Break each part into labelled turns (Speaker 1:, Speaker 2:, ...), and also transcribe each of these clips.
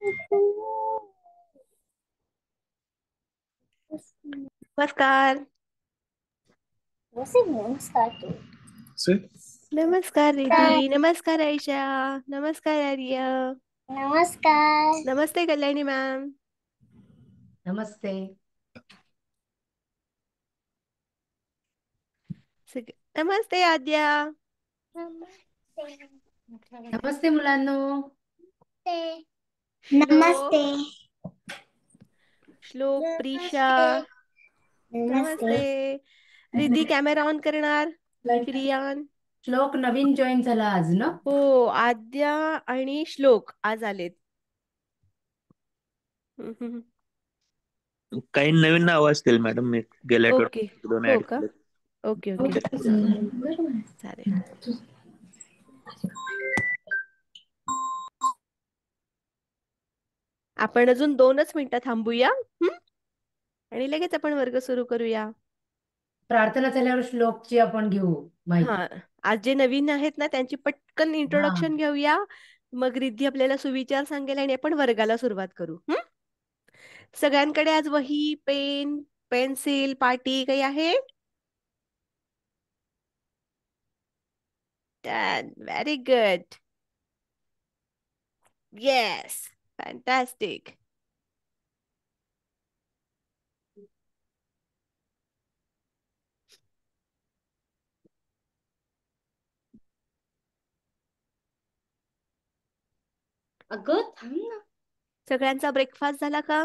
Speaker 1: नमस्कार.
Speaker 2: नमस्कार तू
Speaker 1: नमस्कार रिधी. नमस्कार आयशा. नमस्कार आर्य.
Speaker 2: नमस्कार.
Speaker 1: नमस्ते कल्याणी मॅम.
Speaker 3: नमस्ते.
Speaker 1: नमस्ते आद्या.
Speaker 3: नमस्ते मुलांनो.
Speaker 2: नमस्ते.
Speaker 1: श्लोक. श्लोक प्रिशा. नमस्ते. रिधी कॅमेरा ऑन करणार. प्रियान.
Speaker 3: श्लोक नवीन जॉईन झाला आज ना.
Speaker 1: हो, आद्या आणि श्लोक आज आलेत.
Speaker 4: काही नवीन नाव असतील मॅडम, मी गेल्या
Speaker 1: ओके.
Speaker 4: आठवड्यात दोन
Speaker 1: हो
Speaker 4: ऍड
Speaker 1: का?
Speaker 4: केले.
Speaker 1: Okay okay. चालेल. आपण अजून 2च मिनिटं थांबूया. आणि लगेच आपण वर्ग सुरू करूया.
Speaker 3: प्रार्थना झाल्यावर श्लोकची आपण घेऊ माहिती.
Speaker 1: हा, आज जे नवीन आहेत ना त्यांची पटकन
Speaker 3: हा.
Speaker 1: इंट्रोडक्शन घेऊया. मग रिद्धी आपल्याला सुविचार सांगेल आणि आपण वर्गाला सुरुवात करू. सगळ्यांकडे आज वही, पेन, पेन्सिल, पाटी काही आहे? Very good. Yes, fantastic.
Speaker 3: अगं थांब ना.
Speaker 1: सगळ्यांचा ब्रेकफास्ट झाला का?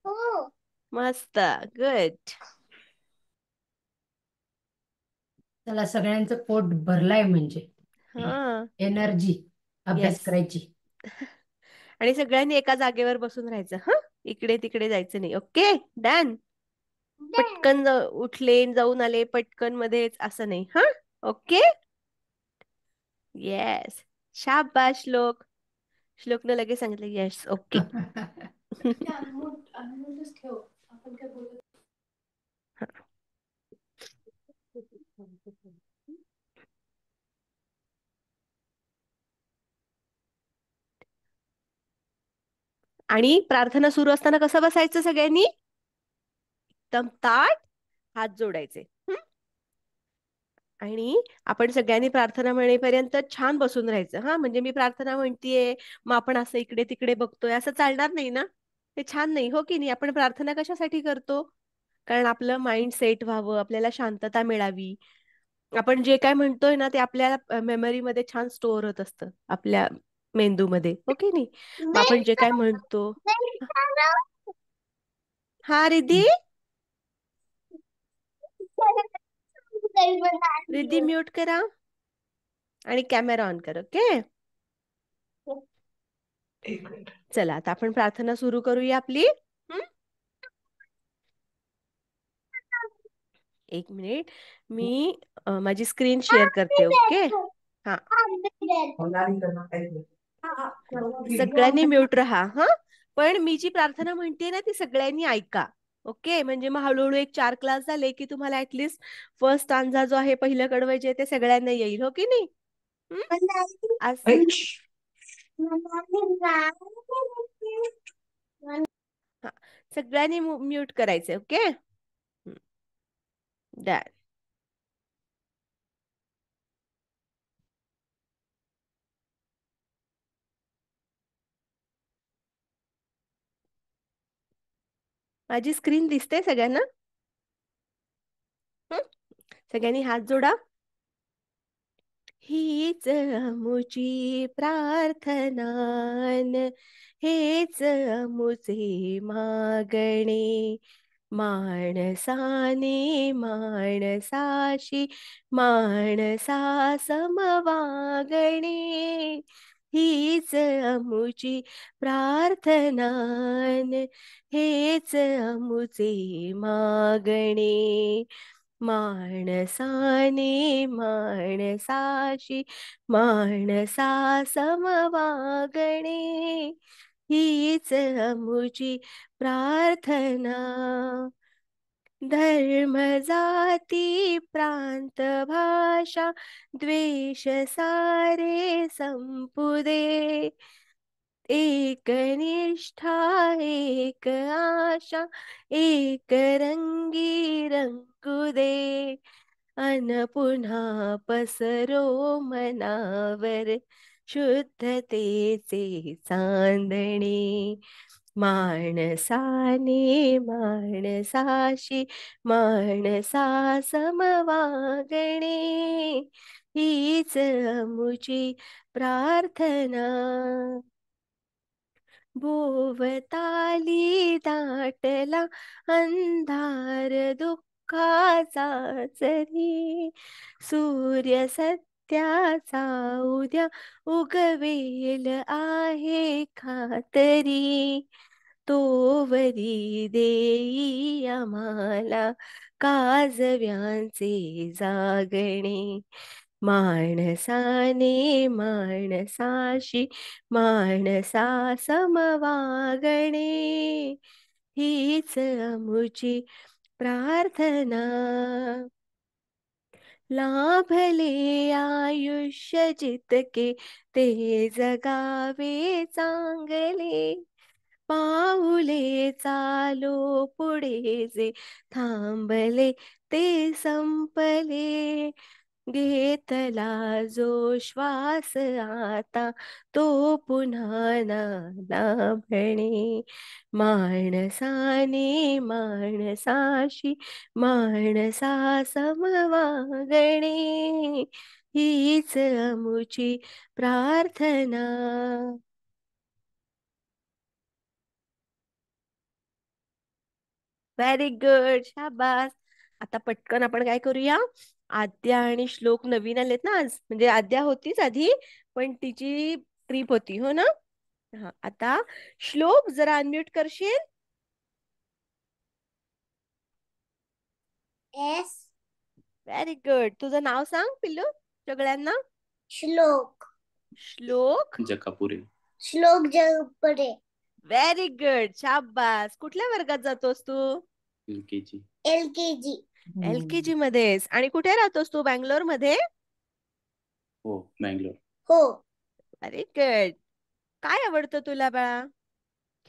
Speaker 2: हो.
Speaker 1: मस्त. गुड.
Speaker 3: चला सगळ्यांचं पोट भरलाय म्हणजे
Speaker 1: हा.
Speaker 3: एनर्जी अभ्यास
Speaker 1: येस.
Speaker 3: करायची.
Speaker 1: आणि सगळ्यांनी एका जागेवर बसून राहायचं. इकडे तिकडे जायचं नाही. Okay, done. पटकन उठले जाऊन आले पटकन मध्येच असं नाही. ओके. येस. शाबास श्लोक. श्लोकनं लगेच सांगितलं येस. ओके. आणि प्रार्थना सुरू असताना कसं बसायचं सगळ्यांनी? एकदम ताठ, हात जोडायचे. आणि आपण सगळ्यांनी प्रार्थना म्हणेपर्यंत छान बसून राहायचं. म्हणजे मी प्रार्थना म्हणतीये मग आपण असं इकडे तिकडे बघतोय असं चालणार नाही ना. ते छान नाही, हो की नाही? आपण प्रार्थना कशासाठी करतो? कारण आपलं माइंड सेट व्हावं, आपल्याला शांतता मिळावी. आपण जे काय म्हणतोय ना ते आपल्या मेमरीमध्ये छान स्टोअर होत असतं आपल्या मेंदूमध्ये, हो की नाही? मग आपण जे काय म्हणतो. हा रिधी. रिधी म्यूट करा आणि कॅमेरा ऑन कर. ओके. चला आता आपण प्रार्थना सुरू करूया आपली. 1 मिनिट, मी माझी स्क्रीन शेअर करते. ओके. हा, सगळ्यांनी म्यूट राहा. पण मी जी प्रार्थना म्हणते ना ती सगळ्यांनी ऐका. ओके. म्हणजे मग हळूहळू एक 4 क्लास झाले की तुम्हाला ऍटलिस्ट फर्स्ट स्टांजा जो आहे पहिलं कडवं जे ते सगळ्यांना येईल, हो की नाही? आज हा, सगळ्यांनी म्यूट करायचे. ओके. डन. माझी स्क्रीन दिसते सगळ्यांना? सगळ्यांनी हात जोडा. हीच मुची प्रार्थनान, हेच मुचे मागणे, माणसाने माणसाशी माणसा समवागणे. हीच मुची प्रार्थनान, हेच मुचे मागणे, माणसाने माणसाशी माणसा समवागणे. हीच मुची प्रार्थना. धर्म जाती प्रांत भाषा द्वेष सारे संपुदे, एक निष्ठा एक आशा एक रंगी रंगू दे अन पुन्हा पसरो मनावर शुद्धतेचे चांदणे माणसाने माणसाशी माणसा समवागणे हीच अमुची प्रार्थना भोवताली दाटला अंधार दुःखाचा जरी सूर्य सत्याचा उद्या उगवेल आहे खातरी तोवरी देई आम्हाला काजव्यांचे जागणे माणसाने माणसाशी माणसा समवागणे हीच अमुची प्रार्थना लाभले आयुष्य जितके ते जगावे चांगले पाऊले चालो पुढे जे थांबले ते संपले घेतला जो श्वास आता तो पुन्हा ना लाभणे माणसाने माणसाशी माणसा समवागणे हीच अमुची प्रार्थना व्हेरी गुड शाबास आता पटकन आपण काय करूया आद्या आणि श्लोक नवीन आलेत ना आज म्हणजे आद्या होतीच आधी पण तिची ट्रिप होती हो ना हा आता श्लोक जरा अनम्यूट करशील
Speaker 2: एस
Speaker 1: व्हेरी गुड तुझं नाव सांग पिल्लू सगळ्यांना
Speaker 2: श्लोक
Speaker 1: श्लोक
Speaker 4: जकापुरे
Speaker 2: श्लोक जगपडे
Speaker 1: व्हेरी गुड शाबास कुठल्या वर्गात जातोस तू
Speaker 4: LKG.
Speaker 2: LKG
Speaker 1: LKG मध्येस आणि कुठे राहतोस तू बँगलोर मध्ये
Speaker 4: हो बँगलोर.
Speaker 2: हो
Speaker 1: व्हेरी गुड काय आवडतं तुला बाळा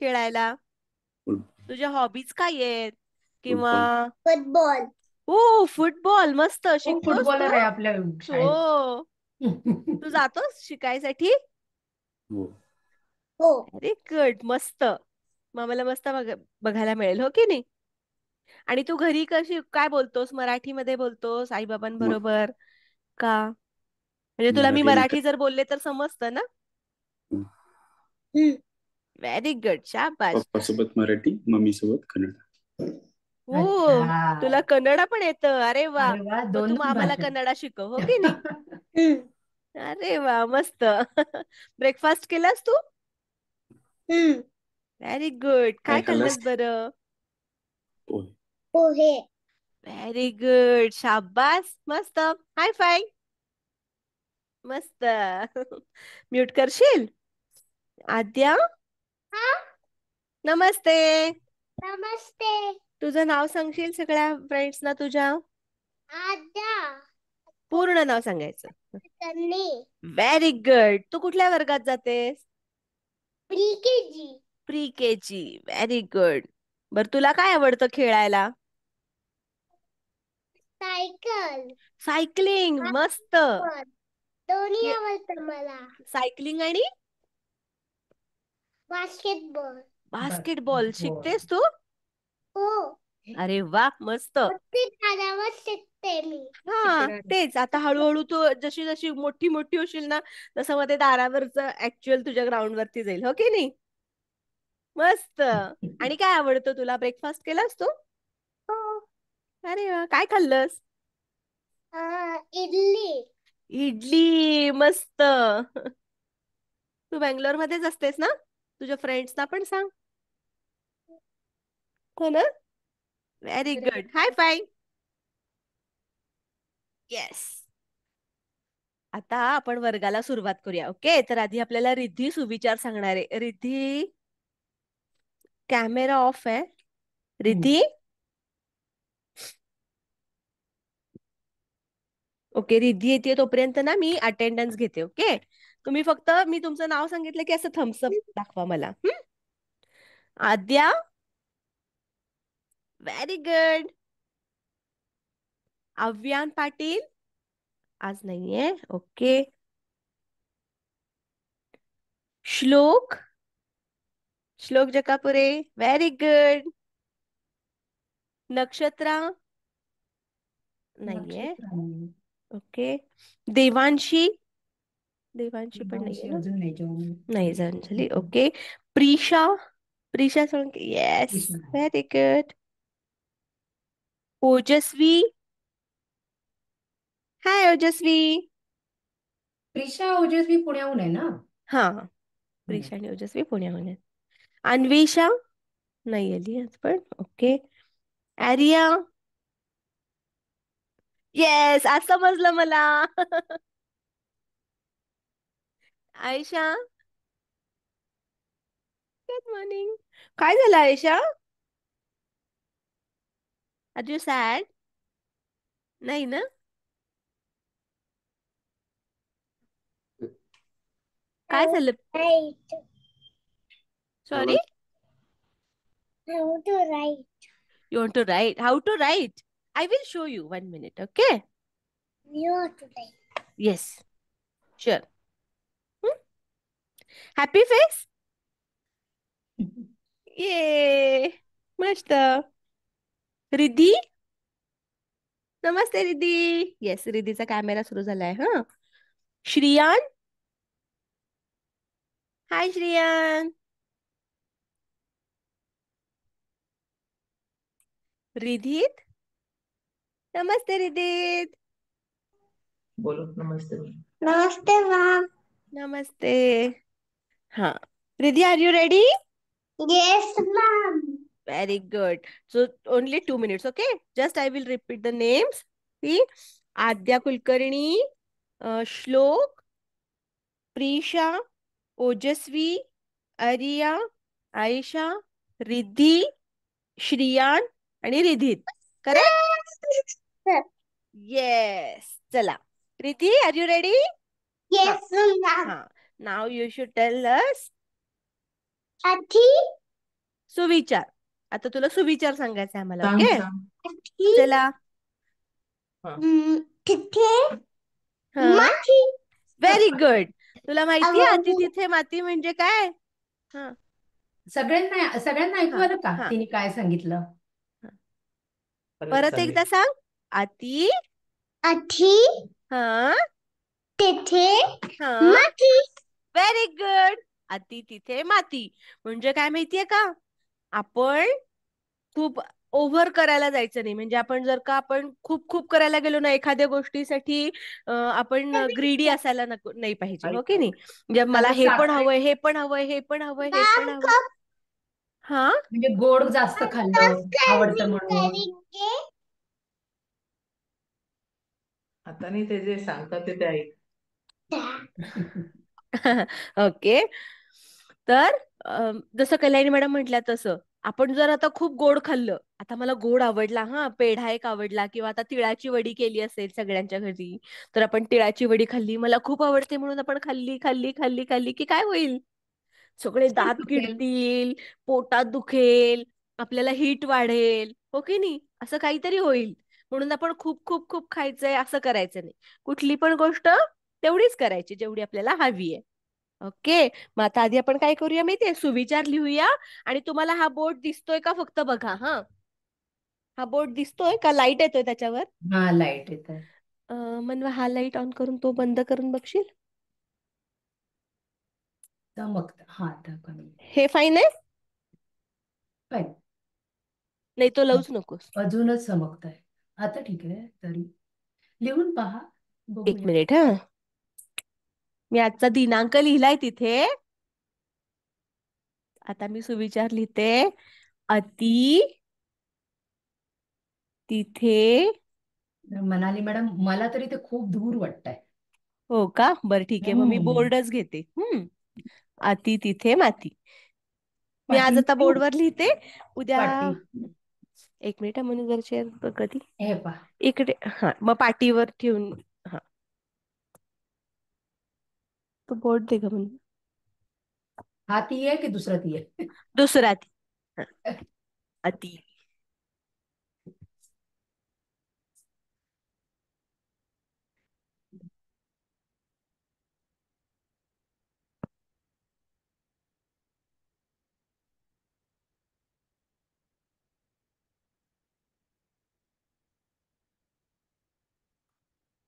Speaker 1: खेळायला तुझ्या हॉबीज काय आहेत किंवा
Speaker 2: फुटबॉल
Speaker 1: हो फुटबॉल मस्त
Speaker 3: खूप
Speaker 1: शिकतोस तू
Speaker 3: फुटबॉलर आहे आपल्या शाळेत.
Speaker 1: हो तू जातोस शिकायसाठी
Speaker 4: हो
Speaker 2: हो
Speaker 1: व्हेरी गुड मस्त मग आम्हाला मस्त बघायला मिळेल हो की नाही आणि तू घरी कशी काय बोलतोस मराठीमध्ये बोलतोस आई बाबांबरोबर का म्हणजे तुला मी
Speaker 4: मराठी
Speaker 1: मराठी जर बोलले तर समजतं ना
Speaker 2: हम्म.
Speaker 1: व्हेरी गुड शाबाश
Speaker 4: पप्पासोबत मराठी मम्मी सोबत कन्नड.
Speaker 1: हो तुला
Speaker 3: अच्छा
Speaker 1: कन्नडा पण येतं अरे वा
Speaker 3: अरे वा
Speaker 1: मग तू
Speaker 3: दोनच
Speaker 1: आम्हाला
Speaker 3: भाषा.
Speaker 1: कन्नडा शिकव हो की नाही
Speaker 2: हम्म.
Speaker 1: अरे वा मस्त ब्रेकफास्ट केलास तू
Speaker 2: हम्म.
Speaker 1: व्हेरी गुड
Speaker 4: काय
Speaker 1: काय
Speaker 4: खाल्लंस?
Speaker 1: खाल्लंस बरं
Speaker 4: पोहे.
Speaker 2: पोहे
Speaker 1: व्हेरी गुड शाबास मस्त हाय फाय मस्त म्यूट करशील आद्या
Speaker 2: हा
Speaker 1: नमस्ते
Speaker 2: नमस्ते
Speaker 1: तुझं नाव सांगशील सगळ्या फ्रेंड्सना तुझ्या
Speaker 2: आद्या
Speaker 1: पूर्ण नाव सांगायचं
Speaker 2: तन्ने
Speaker 1: व्हेरी गुड तू कुठल्या वर्गात जातेस
Speaker 2: प्रीकेजी
Speaker 1: प्री के जी व्हेरी गुड बर तुला काय आवडतं खेळायला
Speaker 2: सायकल
Speaker 1: सायकलिंग मस्त
Speaker 2: दोन्ही आवडतं मला
Speaker 1: सायकलिंग आणि
Speaker 2: बास्केटबॉल
Speaker 1: बास्केटबॉल शिकतेस तू
Speaker 2: हो
Speaker 1: अरे वा मस्त
Speaker 2: ते झाडावर शिकते मी
Speaker 1: हा तेच आता हळूहळू तू जशी जशी मोठी मोठी होशील ना तसं मध्ये दारावरच ऍक्च्युअल तुझ्या ग्राउंड वरती जाईल हो की नाही मस्त आणि काय आवडतं तुला ब्रेकफास्ट केलास तू
Speaker 2: हो
Speaker 1: अरे वा काय खाल्लंस
Speaker 2: इडली
Speaker 1: इडली मस्त तू बँगलोर मध्येच असतेस ना तुझ्या फ्रेंड्सना पण सांग हो ना व्हेरी गुड हाय फाय येस आता आपण वर्गाला सुरुवात करूया ओके तर आधी आपल्याला रिद्धी सुविचार सांगणार आहे रिद्धी कॅमेरा ऑफ आहे रिद्धी ओके, रिद्धी येते तोपर्यंत ना मी अटेंडन्स घेते. ओके, तुम्ही फक्त मी तुमचं नाव सांगितलं की असं थम्सअप दाखवा मला. आद्या, व्हेरी गुड. अव्यान पाटील आज नाहीये. ओके. श्लोक, श्लोक जकापुरे, व्हेरी गुड. नक्षत्रा नाहीये.
Speaker 3: नक्षत्र नाही.
Speaker 1: ओके. देवांशी, देवांशी पण नाहीये
Speaker 3: देवांशी
Speaker 1: ना,
Speaker 3: अजून नाही जेवण.
Speaker 1: नाही झाली. Okay. Prisha, Prisha Solanke, yes,
Speaker 3: Krishna.
Speaker 1: Very good. Ojaswi, hi Ojaswi.
Speaker 3: Prisha Ojaswi पुण्याहून आहे ना?
Speaker 1: हा, प्रिशा आणि ओजस्वी पुण्याहून आहेत. अन्वेषा नाही आली आज पण. ओके. आर्या, येस, आज समजलं मला. Ayesha, good morning. काय झालं आयशा? R you sad? नाही ना. काय झालं?
Speaker 2: Right.
Speaker 1: Sorry.
Speaker 2: How to write?
Speaker 1: You want to write? How to write? I will show you 1 minute. Okay?
Speaker 2: You have to write.
Speaker 1: Yes. Sure. Happy face? ये मस्त. रिद्धी, नमस्ते Riddhi. Yes, रिद्धीचा camera सुरू झालाय. हा. श्रियान, हाय श्रियान. रिधित, नमस्ते रिधित.
Speaker 5: बोलो नमस्ते.
Speaker 2: Namaste, ma'am.
Speaker 1: नमस्ते. हाँ, Riddhi, are you ready?
Speaker 2: Yes, ma'am.
Speaker 1: Very good. So only 2 minutes, okay? Just I will repeat the names. See, Adya Kulkarni, Shlok, Prisha, Ojasvi, Arya, Aisha, Riddhi, Shriyan आणि रिधित. Correct? Yes. चला, Ridhi, are you ready?
Speaker 2: Yes, ma'am.
Speaker 1: हा. नाव you should tell us
Speaker 2: Athi,
Speaker 1: सुविचार. आता तुला सुविचार सांगायचा आहे मला.
Speaker 5: सांग
Speaker 1: ओके,
Speaker 5: सांग.
Speaker 2: athi,
Speaker 1: चला.
Speaker 2: तिथे,
Speaker 1: हा,
Speaker 2: माती.
Speaker 1: Very good. तुला माहितीये
Speaker 2: अगं,
Speaker 1: अति तिथे माती म्हणजे काय? हा,
Speaker 3: सगळ्यांना ऐकू
Speaker 1: हा,
Speaker 3: आलं का
Speaker 1: हा.
Speaker 3: तिने काय सांगितलं?
Speaker 1: परत एकदा सांग. अति,
Speaker 2: अथी,
Speaker 1: हा,
Speaker 2: तिथे,
Speaker 1: हा,
Speaker 2: माती.
Speaker 1: Very good. अति तिथे माती म्हणजे काय माहितीये का? आपण खूप ओव्हर करायला जायचं नाही. म्हणजे आपण जर का आपण खूप खूप करायला गेलो ना एखाद्या गोष्टीसाठी, आपण ग्रीडी असायला नको, नाही पाहिजे. हो की नाही? म्हणजे मला
Speaker 3: अगं
Speaker 1: हे पण
Speaker 3: साखरे
Speaker 1: हवंय, हे पण हवंय, हे पण हवंय, हे पण
Speaker 2: मॅम,
Speaker 1: हवंय. हा.
Speaker 3: म्हणजे गोड जास्त खाल्लं आवडतं म्हणून.
Speaker 2: करेंगे.
Speaker 5: आता नाही, ते जे सांगतात ते ऐक.
Speaker 1: ओके. तर जसं कल्याणी मॅडम म्हटल्या तसं आपण जर आता खूप गोड खाल्लं, आता मला गोड आवडला, हा, पेढा एक आवडला, किंवा आता तिळाची वडी केली असेल सगळ्यांच्या घरी, तर आपण तिळाची वडी खाल्ली, मला खूप आवडते म्हणून आपण खाल्ली खाल्ली खाल्ली खाल्ली की काय होईल? सगळे दात
Speaker 3: दुखेल.
Speaker 1: किडतील, पोटात दुखेल, आपल्याला हीट वाढेल. हो की नाही? असं काहीतरी होईल. म्हणून आपण खूप खूप खूप खायचंय असं करायचं नाही. कुठली पण गोष्ट तेवढीच करायची जेवढी आपल्याला हवी आहे. ओके, मग आता आधी आपण काय करूया माहितीये? सुविचार लिहूया. आणि तुम्हाला हा बोर्ड दिसतोय का? फक्त बघा. हा, हा बोर्ड दिसतोय का? लाईट येतोय त्याच्यावर?
Speaker 3: हा, लाईट येत आहे.
Speaker 1: मनवा, हा लाईट ऑन करून तो बंद करून बघशील?
Speaker 3: चमकत. हा, आता कमी.
Speaker 1: हे फाईन आहे?
Speaker 3: काय?
Speaker 1: नाही, तो लावूच नकोस.
Speaker 3: अजूनच चमकत आहे. आता ठीक आहे. तरी लिहून पहा,
Speaker 1: एक
Speaker 3: बघूया.
Speaker 1: मिनिट. हा, मी आजचा दिनांक लिहिलाय तिथे. आता मी सुविचार लिहिते. अति तिथे.
Speaker 3: मनाली मॅडम, मला तरी ते खूप दूर वाटतंय.
Speaker 1: हो का? बरं, ठीक आहे, मग मी बोर्डच घेते. अति तिथे माती. मी आज
Speaker 3: पाटी
Speaker 1: आता
Speaker 3: घेऊ?
Speaker 1: बोर्डवर लिहिते. उद्या
Speaker 3: पाटी.
Speaker 1: एक मिनिट म्हणून जर कधी
Speaker 3: हे पहा.
Speaker 1: इकडे, हा, मग पाटीवर ठेवून. हा, तो बोट दे ग म्हणून.
Speaker 3: हा ती आहे की दुसरा ती आहे?
Speaker 1: दुसरा ती. हा, अति.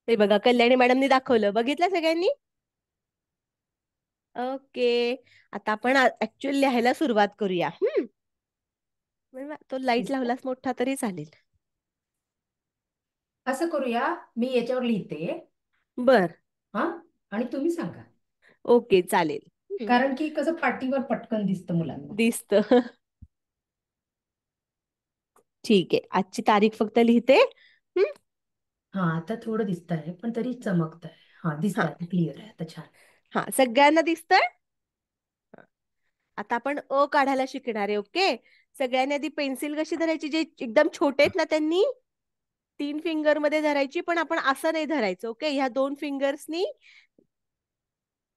Speaker 1: हे बघा कल्याणी मॅडमनी दाखवलं, बघितलं सगळ्यांनी? ओके. आता आपण ऍक्च्युअली लिहायला सुरुवात करूया. तो लाईट
Speaker 3: दिसतंय?
Speaker 1: लावलास मोठा तरी चालेल.
Speaker 3: असं करूया, मी याच्यावर लिहिते.
Speaker 1: बर.
Speaker 3: हा, आणि तुम्ही सांगा.
Speaker 1: ओके चालेल.
Speaker 3: कारण की कसं पाटीवर पटकन दिसतं मुलांना.
Speaker 1: दिसत. ठीक आहे, आजची तारीख फक्त लिहिते. हम्म.
Speaker 3: हा, आता थोडं दिसत आहे पण तरी चमकत आहे. हा, दिसत
Speaker 1: हा
Speaker 3: आहे, क्लिअर आहे आता, छान.
Speaker 1: हा, सगळ्यांना दिसतंय. आता आपण अ काढायला शिकणार आहे. ओके. सगळ्यांनी आधी पेन्सिल कशी धरायची, जे एकदम छोटे आहेत ना त्यांनी 3 फिंगर मध्ये धरायची, पण आपण असं नाही धरायचं. ओके. ह्या 2 फिंगर्सनी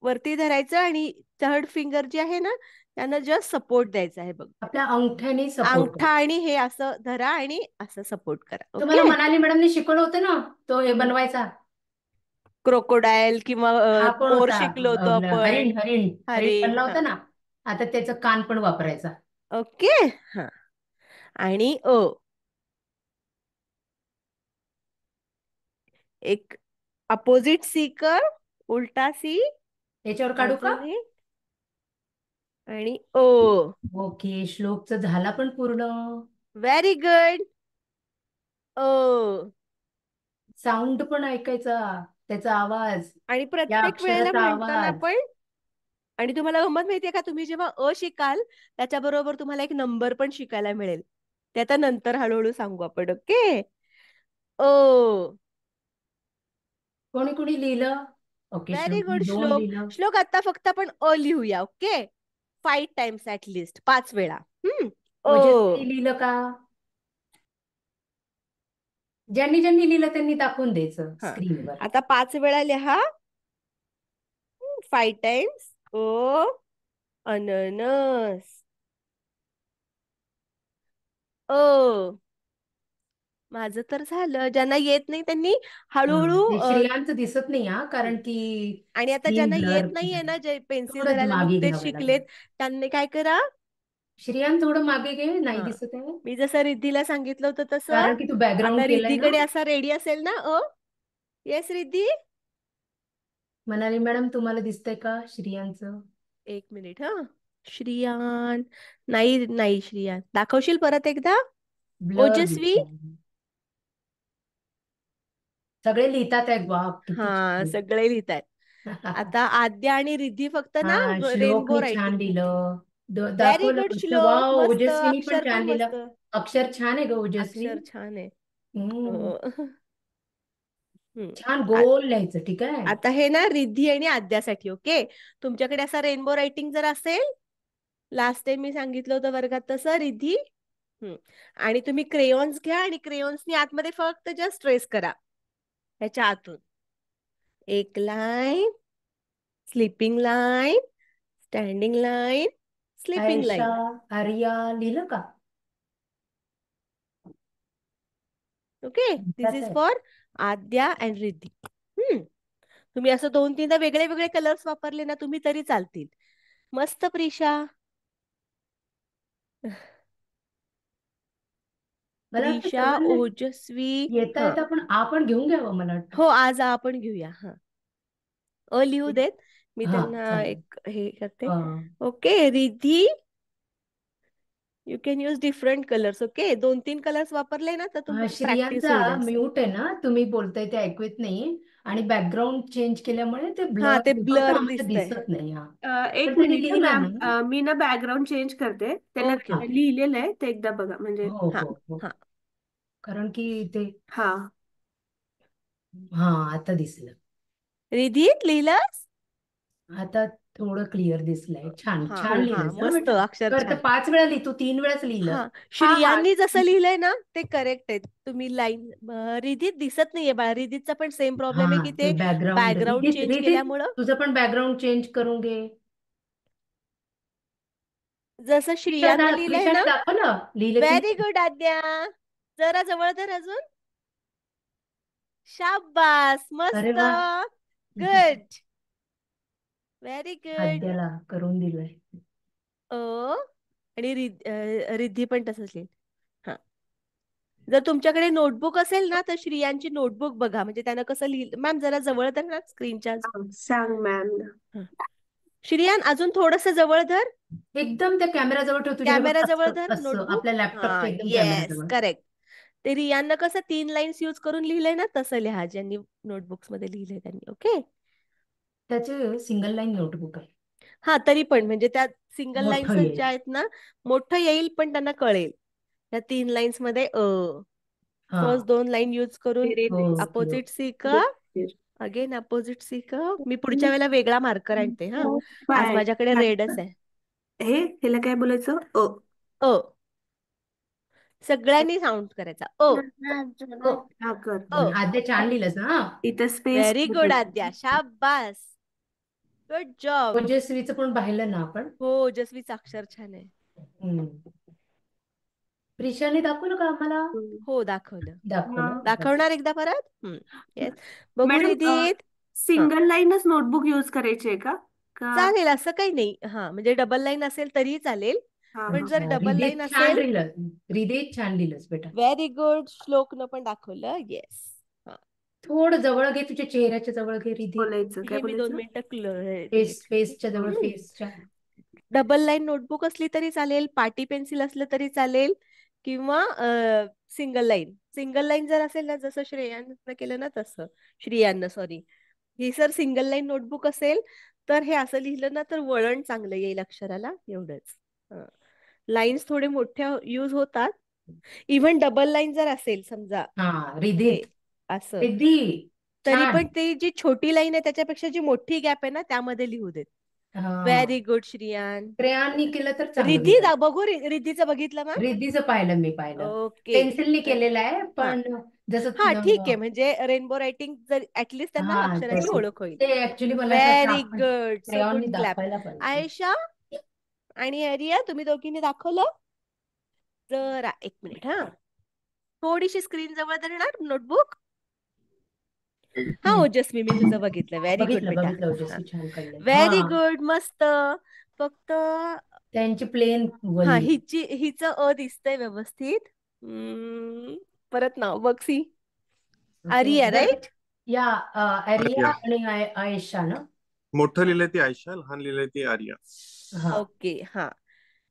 Speaker 1: वरती धरायचं आणि थर्ड फिंगर जे आहे ना त्यांना जस्ट सपोर्ट द्यायचा आहे. बघ,
Speaker 3: आपल्या अंगठ्याने सपोर्ट
Speaker 1: अंगठा
Speaker 3: करा.
Speaker 1: आणि हे असं धरा आणि असं सपोर्ट करा.
Speaker 3: तुम्हाला
Speaker 1: ओके.
Speaker 3: मनाली मॅडमने शिकवलं होतं ना, तो हे बनवायचा.
Speaker 1: क्रोकोडाईल किंवा
Speaker 3: हा पण
Speaker 1: मोर
Speaker 3: होता,
Speaker 1: शिकलो होतो
Speaker 3: आपलं
Speaker 1: आपण.
Speaker 3: हरिण हरिण हरिण
Speaker 1: हरिण.
Speaker 3: बनला
Speaker 1: हा.
Speaker 3: होता ना. आता त्याचं कान पण वापरायचा.
Speaker 1: ओके. हा, आणि अ एक अपोजिट सी कर, उलटा सी
Speaker 3: याच्यावर काढू का?
Speaker 1: अजून हे, आणि ओ.
Speaker 3: ओके, श्लोकचं झाला पण पूर्ण.
Speaker 1: Very good. ओ.
Speaker 3: साऊंड पण ऐकायचा, त्याचा आवाज,
Speaker 1: आणि
Speaker 3: या
Speaker 1: प्रत्येक वेळेला
Speaker 3: अक्षराचा
Speaker 1: म्हणताना
Speaker 3: आवाज.
Speaker 1: आपण, आणि तुम्हाला गंमत माहितीये का, तुम्ही जेव्हा अ शिकाल त्याच्याबरोबर तुम्हाला एक नंबर पण शिकायला मिळेल. ते आता नंतर हळूहळू सांगू आपण. ओके. ओ.
Speaker 3: कोणी कोणी लिहिलं? ओके,
Speaker 1: व्हेरी
Speaker 3: श्लोकने
Speaker 1: गुड
Speaker 3: 2
Speaker 1: श्लोक.
Speaker 3: लिहिलं.
Speaker 1: श्लोक, आता फक्त आपण अ लिहूया. ओके. 5 टाइम्स ऍट लिस्ट, 5 वेळा. ओ.
Speaker 3: ओजस्वी लिहिलं का? ज्यांनी ज्यांनी लिहिलं त्यांनी दाखवून द्यायचं
Speaker 1: हा,
Speaker 3: स्क्रीनवर.
Speaker 1: आता 5 वेळा लिहा. 5 टाइम्स ओ. अननस. ओ. माझं तर झालं. ज्यांना येत नाही त्यांनी
Speaker 3: हा,
Speaker 1: हळूहळू
Speaker 3: ते श्रेयांचं दिसत नाही, हा, कारण की
Speaker 1: आणि आता
Speaker 3: स्क्रीन
Speaker 1: ज्यांना
Speaker 3: ब्लर.
Speaker 1: येत नाहीये ना, जे पेन्सिल
Speaker 3: थोडं
Speaker 1: धरायला
Speaker 3: मागे
Speaker 1: नुकतेच
Speaker 3: घ्यावं
Speaker 1: शिकलेत,
Speaker 3: लागेल.
Speaker 1: त्यांनी काय करा.
Speaker 3: श्रेयान थोडं मागे घे, नाही
Speaker 1: हा,
Speaker 3: दिसत आहे.
Speaker 1: मी जसं रिद्धीला सांगितलं होतं तसं.
Speaker 3: कारण की तू बॅकग्राऊंड
Speaker 1: आता
Speaker 3: केलंय ना.
Speaker 1: रिद्धीकडे असा रेडी असेल ना अ. येस रिद्धी.
Speaker 3: मनाली मॅडम, तुम्हाला दिसतंय का श्रेयांचं?
Speaker 1: एक मिनिट. हा, श्रियान. नाही नाही, श्रियान दाखवशील परत एकदा?
Speaker 3: ब्लर
Speaker 1: ओजस्वी.
Speaker 3: दिसतंय. सगळे लिहितात आहे, वा किती
Speaker 1: हा,
Speaker 3: छान.
Speaker 1: सगळे लिहितायत. आता आद्या आणि रिद्धी फक्त ना
Speaker 3: हा,
Speaker 1: रेनबो
Speaker 3: श्लोकनी छान
Speaker 1: रायटिंग लिहिते.
Speaker 3: लिहिलं.
Speaker 1: व्हेरी
Speaker 3: दाखवलं
Speaker 1: गुड
Speaker 3: नुसतं.
Speaker 1: श्लोक,
Speaker 3: वाव,
Speaker 1: मस्त.
Speaker 3: ओजस्वीनी पण
Speaker 1: अक्षर
Speaker 3: छान
Speaker 1: पण
Speaker 3: लिहिलं.
Speaker 1: मस्त.
Speaker 3: अक्षर छान आहे ग ओजस्वी.
Speaker 1: अक्षर छान आहे.
Speaker 3: हम्म,
Speaker 1: हो. हम्म.
Speaker 3: छान
Speaker 1: आ-
Speaker 3: गोल लिहायचं, ठीक आहे.
Speaker 1: आता हे ना रिद्धी आणि आद्यासाठी. ओके. तुमच्याकडे असा रेनबो रायटिंग जर असेल, लास्ट टाइम मी सांगितलं होतं वर्गात तसं, रिद्धी. आणि तुम्ही क्रेयॉन्स घ्या आणि क्रेयॉन्सनी आतमध्ये फक्त जस्ट ट्रेस करा ह्याच्या आतून. एक line, sleeping line, standing line, sleeping
Speaker 3: Aisha,
Speaker 1: line.
Speaker 3: Arya लिहिलं का?
Speaker 1: ओके. दिस
Speaker 3: लिहितात
Speaker 1: इज
Speaker 3: आहे.
Speaker 1: For Aadya and Riddhi. तुम्ही असं 2-3दा वेगळे वेगळे कलर्स वापरले ना तुम्ही तरी चालतील. मस्त प्रिशा.
Speaker 3: मला वाटतं
Speaker 1: प्रिशा,
Speaker 3: सर्वांना
Speaker 1: ओजस्वी.
Speaker 3: येता
Speaker 1: हा,
Speaker 3: येता पण आपण घेऊन घ्यावं, मला वाटतं.
Speaker 1: हो, आज आपण घेऊया. हा, अ लिहू देत, मी
Speaker 3: हा,
Speaker 1: त्यांना
Speaker 3: चालेल.
Speaker 1: एक हे करते.
Speaker 3: अं,
Speaker 1: okay. Riddhi, you can use different colours. Okay. 2-3 colours वापरले ना तर तुम्हाला प्रॅक्टिस
Speaker 3: श्रेयांचा
Speaker 1: होईल असं.
Speaker 3: म्यूट आहे ना, तुम्ही बोलताय ते ऐकू येत नाही. आणि बॅकग्राऊंड चेंज केल्यामुळे ते
Speaker 1: हा,
Speaker 3: ब्लर
Speaker 1: ते
Speaker 3: होतं,
Speaker 1: ब्लर
Speaker 3: आम्हाला
Speaker 1: दिसतंय.
Speaker 3: दिसत नाही. हा, पण
Speaker 1: एक
Speaker 3: त्यांनी
Speaker 1: मिनिट
Speaker 3: लिहिलं
Speaker 1: मॅम.
Speaker 3: ना.
Speaker 1: मी ना बॅकग्राऊंड चेंज करते. त्यांना
Speaker 3: ओके.
Speaker 1: लिहिलेलं आहे ते एकदा बघा म्हणजे.
Speaker 3: हो
Speaker 1: हा.
Speaker 3: हो हो,
Speaker 1: हा.
Speaker 3: कारण की ते,
Speaker 1: हा.
Speaker 3: हा, आता दिसलं.
Speaker 1: रिधी लिहिलंस?
Speaker 3: आता थोडं क्लिअर दिसलंय. छान
Speaker 1: हा
Speaker 3: छान
Speaker 1: हा
Speaker 3: लिहिलंस हा
Speaker 1: मस्त
Speaker 3: बेटा.
Speaker 1: अक्षर
Speaker 3: तर
Speaker 1: छान.
Speaker 3: 5 वेळा लिहितो, 3 वेळाच लिहिलं.
Speaker 1: हा
Speaker 3: हा
Speaker 1: श्रियांनी जसं लिहिलंय ना ते करेक्ट आहे. तुम्ही लाईन रिधीत दिसत नाहीये बाळा. रिधीतचा पण सेम प्रॉब्लेम आहे की
Speaker 3: ते
Speaker 1: ते
Speaker 3: बॅकग्राऊंड
Speaker 1: बॅकग्राऊंड
Speaker 3: रिधीत
Speaker 1: चेंज
Speaker 3: रिधीत
Speaker 1: केल्यामुळं
Speaker 3: तुझं पण बॅकग्राऊंड चेंज करून घे.
Speaker 1: जसं श्रियानं लिहिलंय
Speaker 3: प्रिशाने
Speaker 1: ना.
Speaker 3: दाखवलं लिहिलं की
Speaker 1: व्हेरी गुड आद्या. जरा जवळ धर अजून. शाबास
Speaker 3: अरे
Speaker 1: मस्त.
Speaker 3: वा.
Speaker 1: गुड. Very good.
Speaker 3: आद्याला करून दिलंय.
Speaker 1: आणि रिद्धी पण तसंच लिहिल. हा जर तुमच्याकडे नोटबुक असेल ना तर श्रियांची नोटबुक बघा. म्हणजे त्यानं कसं लिहिलं. मॅम जरा जवळ धर ना स्क्रीनच्या.
Speaker 2: सांग मॅम.
Speaker 1: श्रियान अजून थोडस जवळ धर.
Speaker 3: एकदम त्या कॅमेरा जवळ ठेव तुझ्या.
Speaker 1: कॅमेरा जवळ
Speaker 3: असं
Speaker 1: धर
Speaker 3: असं
Speaker 1: नोटबुक.
Speaker 3: आपल्या
Speaker 1: हा
Speaker 3: लॅपटॉपच्या एकदम कॅमेरा
Speaker 1: येस
Speaker 3: जवळ.
Speaker 1: करेक्ट. ते रियानं कसं 3 लाईन्स यूज करून लिहिलंय ना तसं लिहा ज्यांनी नोटबुक्स मध्ये लिहिलंय त्यांनी. ओके.
Speaker 3: त्याचे सिंगल लाईन नोटबुक आहे.
Speaker 1: हा तरी पण म्हणजे त्या सिंगल लाईन्स
Speaker 3: मोठं येईल.
Speaker 1: ज्या आहेत ना मोठं येईल पण त्यांना कळेल. त्या 3 लाईन्स मध्ये
Speaker 3: हा
Speaker 1: फर्स्ट 2 लाईन यूज करून
Speaker 3: ओके.
Speaker 1: अपोजिट सी का अगेन अपोजिट सी का. मी पुढच्या वेळेला वेगळा मार्कर आणते. हा आज माझ्याकडे रेडच आहे.
Speaker 2: ह्याला काय बोलायचं?
Speaker 1: अ सगळ्यांनी साऊंड करायचा.
Speaker 2: हा कर.
Speaker 3: आद्या छान लिहिलंस ना.
Speaker 2: इथं स्पेस.
Speaker 1: व्हेरी गुड आद्या. शाबास. Good job.
Speaker 3: ओजस्वीचं पण पाहिलं ना आपण.
Speaker 1: हो जसवीचं अक्षर छान आहे.
Speaker 3: हम्म. प्रिशाने दाखवलं का आम्हाला?
Speaker 1: हो दाखवलं.
Speaker 3: दाखवलं.
Speaker 1: दाखवणार एकदा परत. येस बघू
Speaker 2: मॅडम
Speaker 1: रिधीत.
Speaker 2: सिंगल लाईनच नोटबुक यूज करायची आहे का?
Speaker 1: चालेल असं काही नाही. हा म्हणजे डबल लाईन असेल तरीही चालेल. पण जर डबल लाईन
Speaker 3: रिधीत छान
Speaker 1: असेल.
Speaker 3: लिहिलं. रिधीत छान लिहिलंस बेटा.
Speaker 1: Very good. श्लोकनं पण दाखवलं. येस.
Speaker 3: थोडं जवळ घे, तुझ्या चेहऱ्याच्या जवळ घे रिधीत.
Speaker 2: बोलायचं काय
Speaker 1: हे मी 2
Speaker 2: बोलायचं?
Speaker 1: मिनिटं
Speaker 3: फेसच्या जवळ, फेसच्या.
Speaker 1: डबल लाईन नोटबुक असली तरी चालेल. पाटी पेन्सिल असलं तरी चालेल. किंवा सिंगल लाईन. सिंगल लाईन जर असेल ना जसं श्रेयानं केलं ना तसं. श्रियानं सॉरी. ही सर सिंगल लाईन नोटबुक असेल तर हे असं लिहिलं ना तर वळण चांगलं येईल अक्षराला. एवढंच. लाईन्स थोडे मोठ्या यूज होतात. इव्हन डबल लाईन जर असेल समजा
Speaker 3: हा
Speaker 1: हे
Speaker 3: रिधीत.
Speaker 1: असं
Speaker 3: रिधी
Speaker 1: तरी
Speaker 3: छान.
Speaker 1: पण ते जी छोटी लाईन आहे त्याच्यापेक्षा जी मोठी गॅप आहे ना त्यामध्ये लिहू देत. Very good Shriyan.
Speaker 3: श्रेयांनी केलं तर चांगलं
Speaker 1: रिधी
Speaker 3: लिहिलं.
Speaker 1: बघू रिधीचं बघितलं मॅम.
Speaker 3: रिद्धीचं पाहिलं मी पाहिलं.
Speaker 1: ओके
Speaker 3: पेन्सिलनी केलेलं आहे
Speaker 1: हा
Speaker 3: पण जसं
Speaker 1: हा ठीक आहे. म्हणजे रेनबो रायटिंग जर ऍटलीस्ट त्यांना
Speaker 3: हा
Speaker 1: अक्षराची
Speaker 3: तसं.
Speaker 1: ओळख होईल.
Speaker 3: ते ऍक्च्युली मला असं वाटतं
Speaker 1: व्हेरी
Speaker 3: आपण
Speaker 1: गुड. सो गुड
Speaker 3: क्रेयॉननी
Speaker 1: क्लॅप.
Speaker 3: दाखवायला पाहिजे.
Speaker 1: आयशा आणि एरिया तुम्ही दोघींनी दाखवलं. जरा 1 मिनिट. हा थोडीशी स्क्रीन जवळ धरणार नोटबुक. हा ओजस्वी मी तुझं बघितलं. व्हेरी गुड बेटा.
Speaker 3: बघितलं ओजस्वी छान काढलंय.
Speaker 1: व्हेरी
Speaker 3: हा
Speaker 1: गुड मस्त. फक्त
Speaker 3: त्यांची प्लेन
Speaker 1: हा
Speaker 3: वल्ली.
Speaker 1: हिचं दिसतंय व्यवस्थित. परत नाव बघ सी. आरिया राईट.
Speaker 3: या एरिया
Speaker 6: आर्या.
Speaker 3: आणि आयशा ना.
Speaker 6: मोठं लिहिलंय ती आयशा, लहान लिहिलंय ती आर्या.
Speaker 3: हा
Speaker 1: ओके हा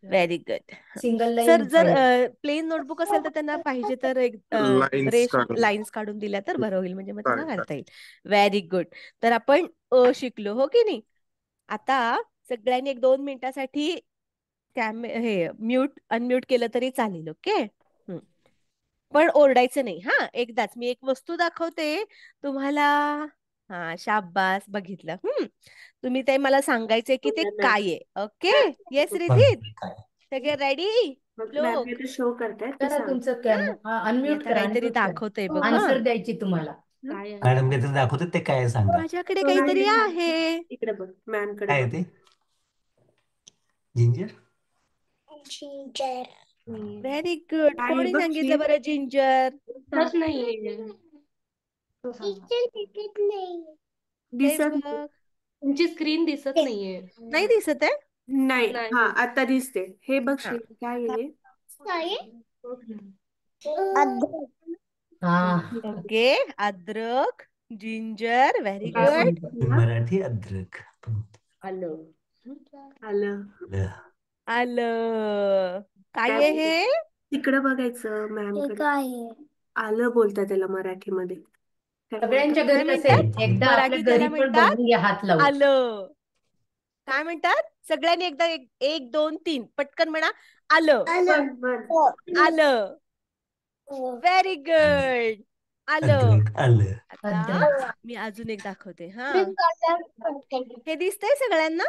Speaker 1: very good.
Speaker 3: Single
Speaker 1: sir
Speaker 3: line
Speaker 1: जर प्लेन नोटबुक असेल तर त्यांना पाहिजे तर एक
Speaker 6: लाईन्स काढून
Speaker 1: लाईन्स काढून दिल्या तर बरं होईल. म्हणजे मग त्यांना
Speaker 6: चालेल.
Speaker 1: काढता येईल. Very good. तर आपण शिकलो हो की नाही. आता सगळ्यांनी 1-2 मिनिटासाठी हे अनम्यूट केलं तरी चालेल. ओके. पण ओरडायचं नाही. हा एकदाच मी एक वस्तू दाखवते तुम्हाला. हा शाबास बघितलं. तुम्ही ते मला सांगायचंय की ते काय आहे. ओके. येस रिधित. सगळे रेडी. श्लोक
Speaker 2: शो करतायत
Speaker 3: करा तुमचं कॅमेरा
Speaker 1: मी
Speaker 3: अनम्यूट
Speaker 1: आता
Speaker 3: करा.
Speaker 1: काहीतरी
Speaker 3: unmute करा.
Speaker 1: दाखवतोय बघ.
Speaker 3: आन्सर द्यायची तुम्हाला.
Speaker 7: मॅडम काहीतरी दाखवते ते काय आहे सांगा.
Speaker 1: माझ्याकडे काहीतरी आहे.
Speaker 2: इकडे बघ मॅम कडे
Speaker 7: काय आहे ते? जिंजर.
Speaker 1: Very good. कोणी सांगितलं बरं जिंजर?
Speaker 2: दिसत
Speaker 1: बघ.
Speaker 8: तुमची स्क्रीन दिसत नाहीये.
Speaker 1: नाही दिसत आहे.
Speaker 2: नाही.
Speaker 8: नाही.
Speaker 2: हा आता दिसते. हे बघ
Speaker 1: हा.
Speaker 2: काय आहे.
Speaker 3: हा
Speaker 1: ओके. अद्रक जिंजर. Very good.
Speaker 7: मराठी अद्रक.
Speaker 2: आलं.
Speaker 1: आलं. काय आहे हे?
Speaker 2: तिकडं बघायचं मॅम कडे. आलं बोलतात त्याला मराठीमध्ये.
Speaker 3: सगळ्यांच्या
Speaker 1: काय
Speaker 3: घरी असेल.
Speaker 1: म्हणतात?
Speaker 3: एकदा आपल्या
Speaker 1: मराठीत त्याला
Speaker 3: घरी पण
Speaker 1: म्हणतात
Speaker 3: बघून घ्या हात लावून.
Speaker 1: आलं. काय म्हणतात? सगळ्यांनी एकदा 1, 2, 3 पटकन म्हणा. आलं. आलं. Very good. आलं.
Speaker 7: अद्रक आलं.
Speaker 1: आता मी अजून एक दाखवते. हा हे दिसतंय सगळ्यांना.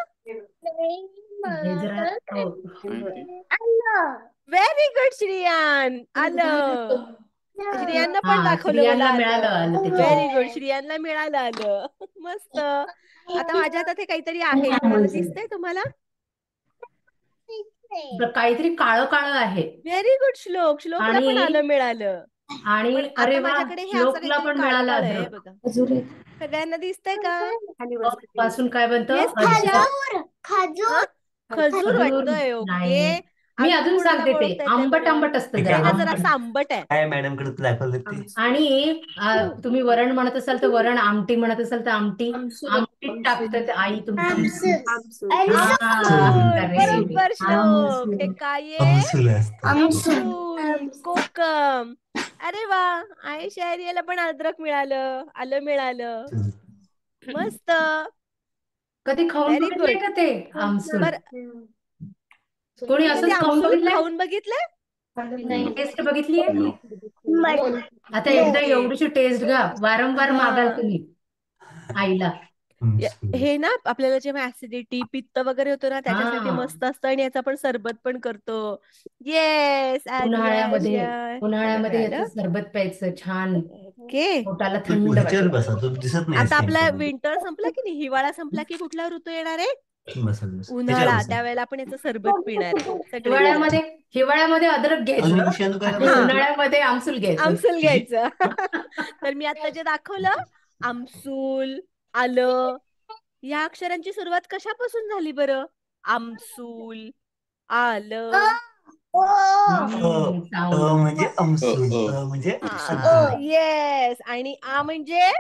Speaker 3: डेझर्ट हो.
Speaker 4: काय ते?
Speaker 1: Very good Shriyan. आलं. श्रियांना पण
Speaker 3: हा
Speaker 1: दाखवलं मला
Speaker 3: मिळालं
Speaker 1: आलं.
Speaker 3: आलं
Speaker 1: व्हेरी
Speaker 3: त्याच्यात.
Speaker 1: गुड. श्रियांना मिळालं आलं. मस्त. आता माझ्या हातात हे काहीतरी आहे. कोणाला दिसतंय तुम्हाला?
Speaker 3: काहीतरी काळं काळं आहे
Speaker 1: व्हेरी गुड श्लोक. श्लोकला पण आलं
Speaker 3: आणि
Speaker 1: मिळालं.
Speaker 3: आणि
Speaker 1: पण
Speaker 3: अरे
Speaker 1: आता
Speaker 3: वा
Speaker 1: माझ्याकडे हे असं
Speaker 3: श्लोकला
Speaker 1: काहीतरी
Speaker 3: पण
Speaker 1: काळं
Speaker 3: मिळालं
Speaker 1: काळं आहे
Speaker 3: अद्रक.
Speaker 1: बघा. सगळ्यांना दिसतंय का?
Speaker 2: खाली
Speaker 3: अ
Speaker 2: बस.
Speaker 3: पासून काय बनतं
Speaker 1: येस
Speaker 3: अद्रक.
Speaker 1: हा? खजूर वाटतंय.
Speaker 3: नाही
Speaker 1: ओके.
Speaker 3: मी
Speaker 1: अजून
Speaker 3: अजून
Speaker 1: कोणाला
Speaker 3: सांगते ते
Speaker 1: ओळखता येतंय
Speaker 3: आंबट
Speaker 1: बरं?
Speaker 3: आंबट असतं
Speaker 7: ते
Speaker 3: जरा
Speaker 1: आहे
Speaker 7: काय
Speaker 1: ना,
Speaker 3: आंबट.
Speaker 1: जरासं आंबट आहे.
Speaker 7: काय मॅडमकडे दाखवलं ते
Speaker 3: आणि तुम्ही वरण म्हणत असाल तर वरण, आमटी म्हणत असाल तर आमटी. आमटीत टाकतात आई तुमची.
Speaker 2: आमसूल.
Speaker 3: हा
Speaker 1: आमसूल.
Speaker 3: करेक्ट.
Speaker 1: बरोबर श्लोक. हे काय आहे?
Speaker 7: अमसूल असतं
Speaker 1: आमसूल. कोकम. अरे वा. आयशा एरियाला पण अद्रक मिळालं. आलं मिळालं. मस्त.
Speaker 3: कधी खाऊन
Speaker 1: व्हेरी
Speaker 3: बघितलंय
Speaker 1: गुड.
Speaker 3: का ते आमसूल?
Speaker 1: बर
Speaker 3: कोणी
Speaker 1: तुम्ही कधी
Speaker 3: असंच खाऊन
Speaker 1: आमसूल
Speaker 3: बघितलंय?
Speaker 1: खाऊन बघितलंय?
Speaker 4: नो
Speaker 3: टेस्ट बघितलीये?
Speaker 4: नो.
Speaker 3: आता एकदा
Speaker 1: ओके.
Speaker 3: एवढीशी टेस्ट घ्या, वारंवार मागाल
Speaker 1: हा.
Speaker 3: तुम्ही आईला.
Speaker 1: हे ना आपल्याला जेव्हा ऍसिडिटी पित्त वगैरे होतो ना त्याच्यासाठी
Speaker 3: हा
Speaker 1: मस्त असतं आणि याचा आपण सरबत पण करतो. येस
Speaker 3: उन्हाळ्यामध्ये
Speaker 1: मला
Speaker 3: उन्हाळ्यामध्ये
Speaker 1: मिळालं.
Speaker 3: याचं सरबत प्यायचं छान
Speaker 1: ओके.
Speaker 3: पोटाला थंड
Speaker 7: ह्याच्यावर
Speaker 3: वाटेल.
Speaker 7: बसा तो दिसत नाही
Speaker 1: आता आपला
Speaker 7: स्कॅनमध्ये.
Speaker 1: विंटर संपला की नाही, हिवाळा संपला की कुठला ऋतू येणार आहे?
Speaker 7: बसा बसा ह्याच्यावर
Speaker 1: उन्हाळा.
Speaker 7: बसा.
Speaker 1: त्यावेळेला आपण याचं सरबत पिणार आहे सगळेजण.
Speaker 3: हिवाळ्यामध्ये हिवाळ्यामध्ये अद्रक
Speaker 7: अजून
Speaker 3: घ्यायचं
Speaker 7: विषयानं काय
Speaker 3: आणि
Speaker 1: हा.
Speaker 3: उन्हाळ्यामध्ये आमसूल घ्यायचं.
Speaker 1: आमसूल घ्यायचं. तर मी आता जे दाखवलं आमसूल, आलं, या अक्षरांची सुरुवात कशापासून झाली बरं? आमसूल, आलं.
Speaker 3: साऊंड.
Speaker 7: म्हणजे अमसूल म्हणजे अद्रक.
Speaker 1: येस. आणि आ म्हणजे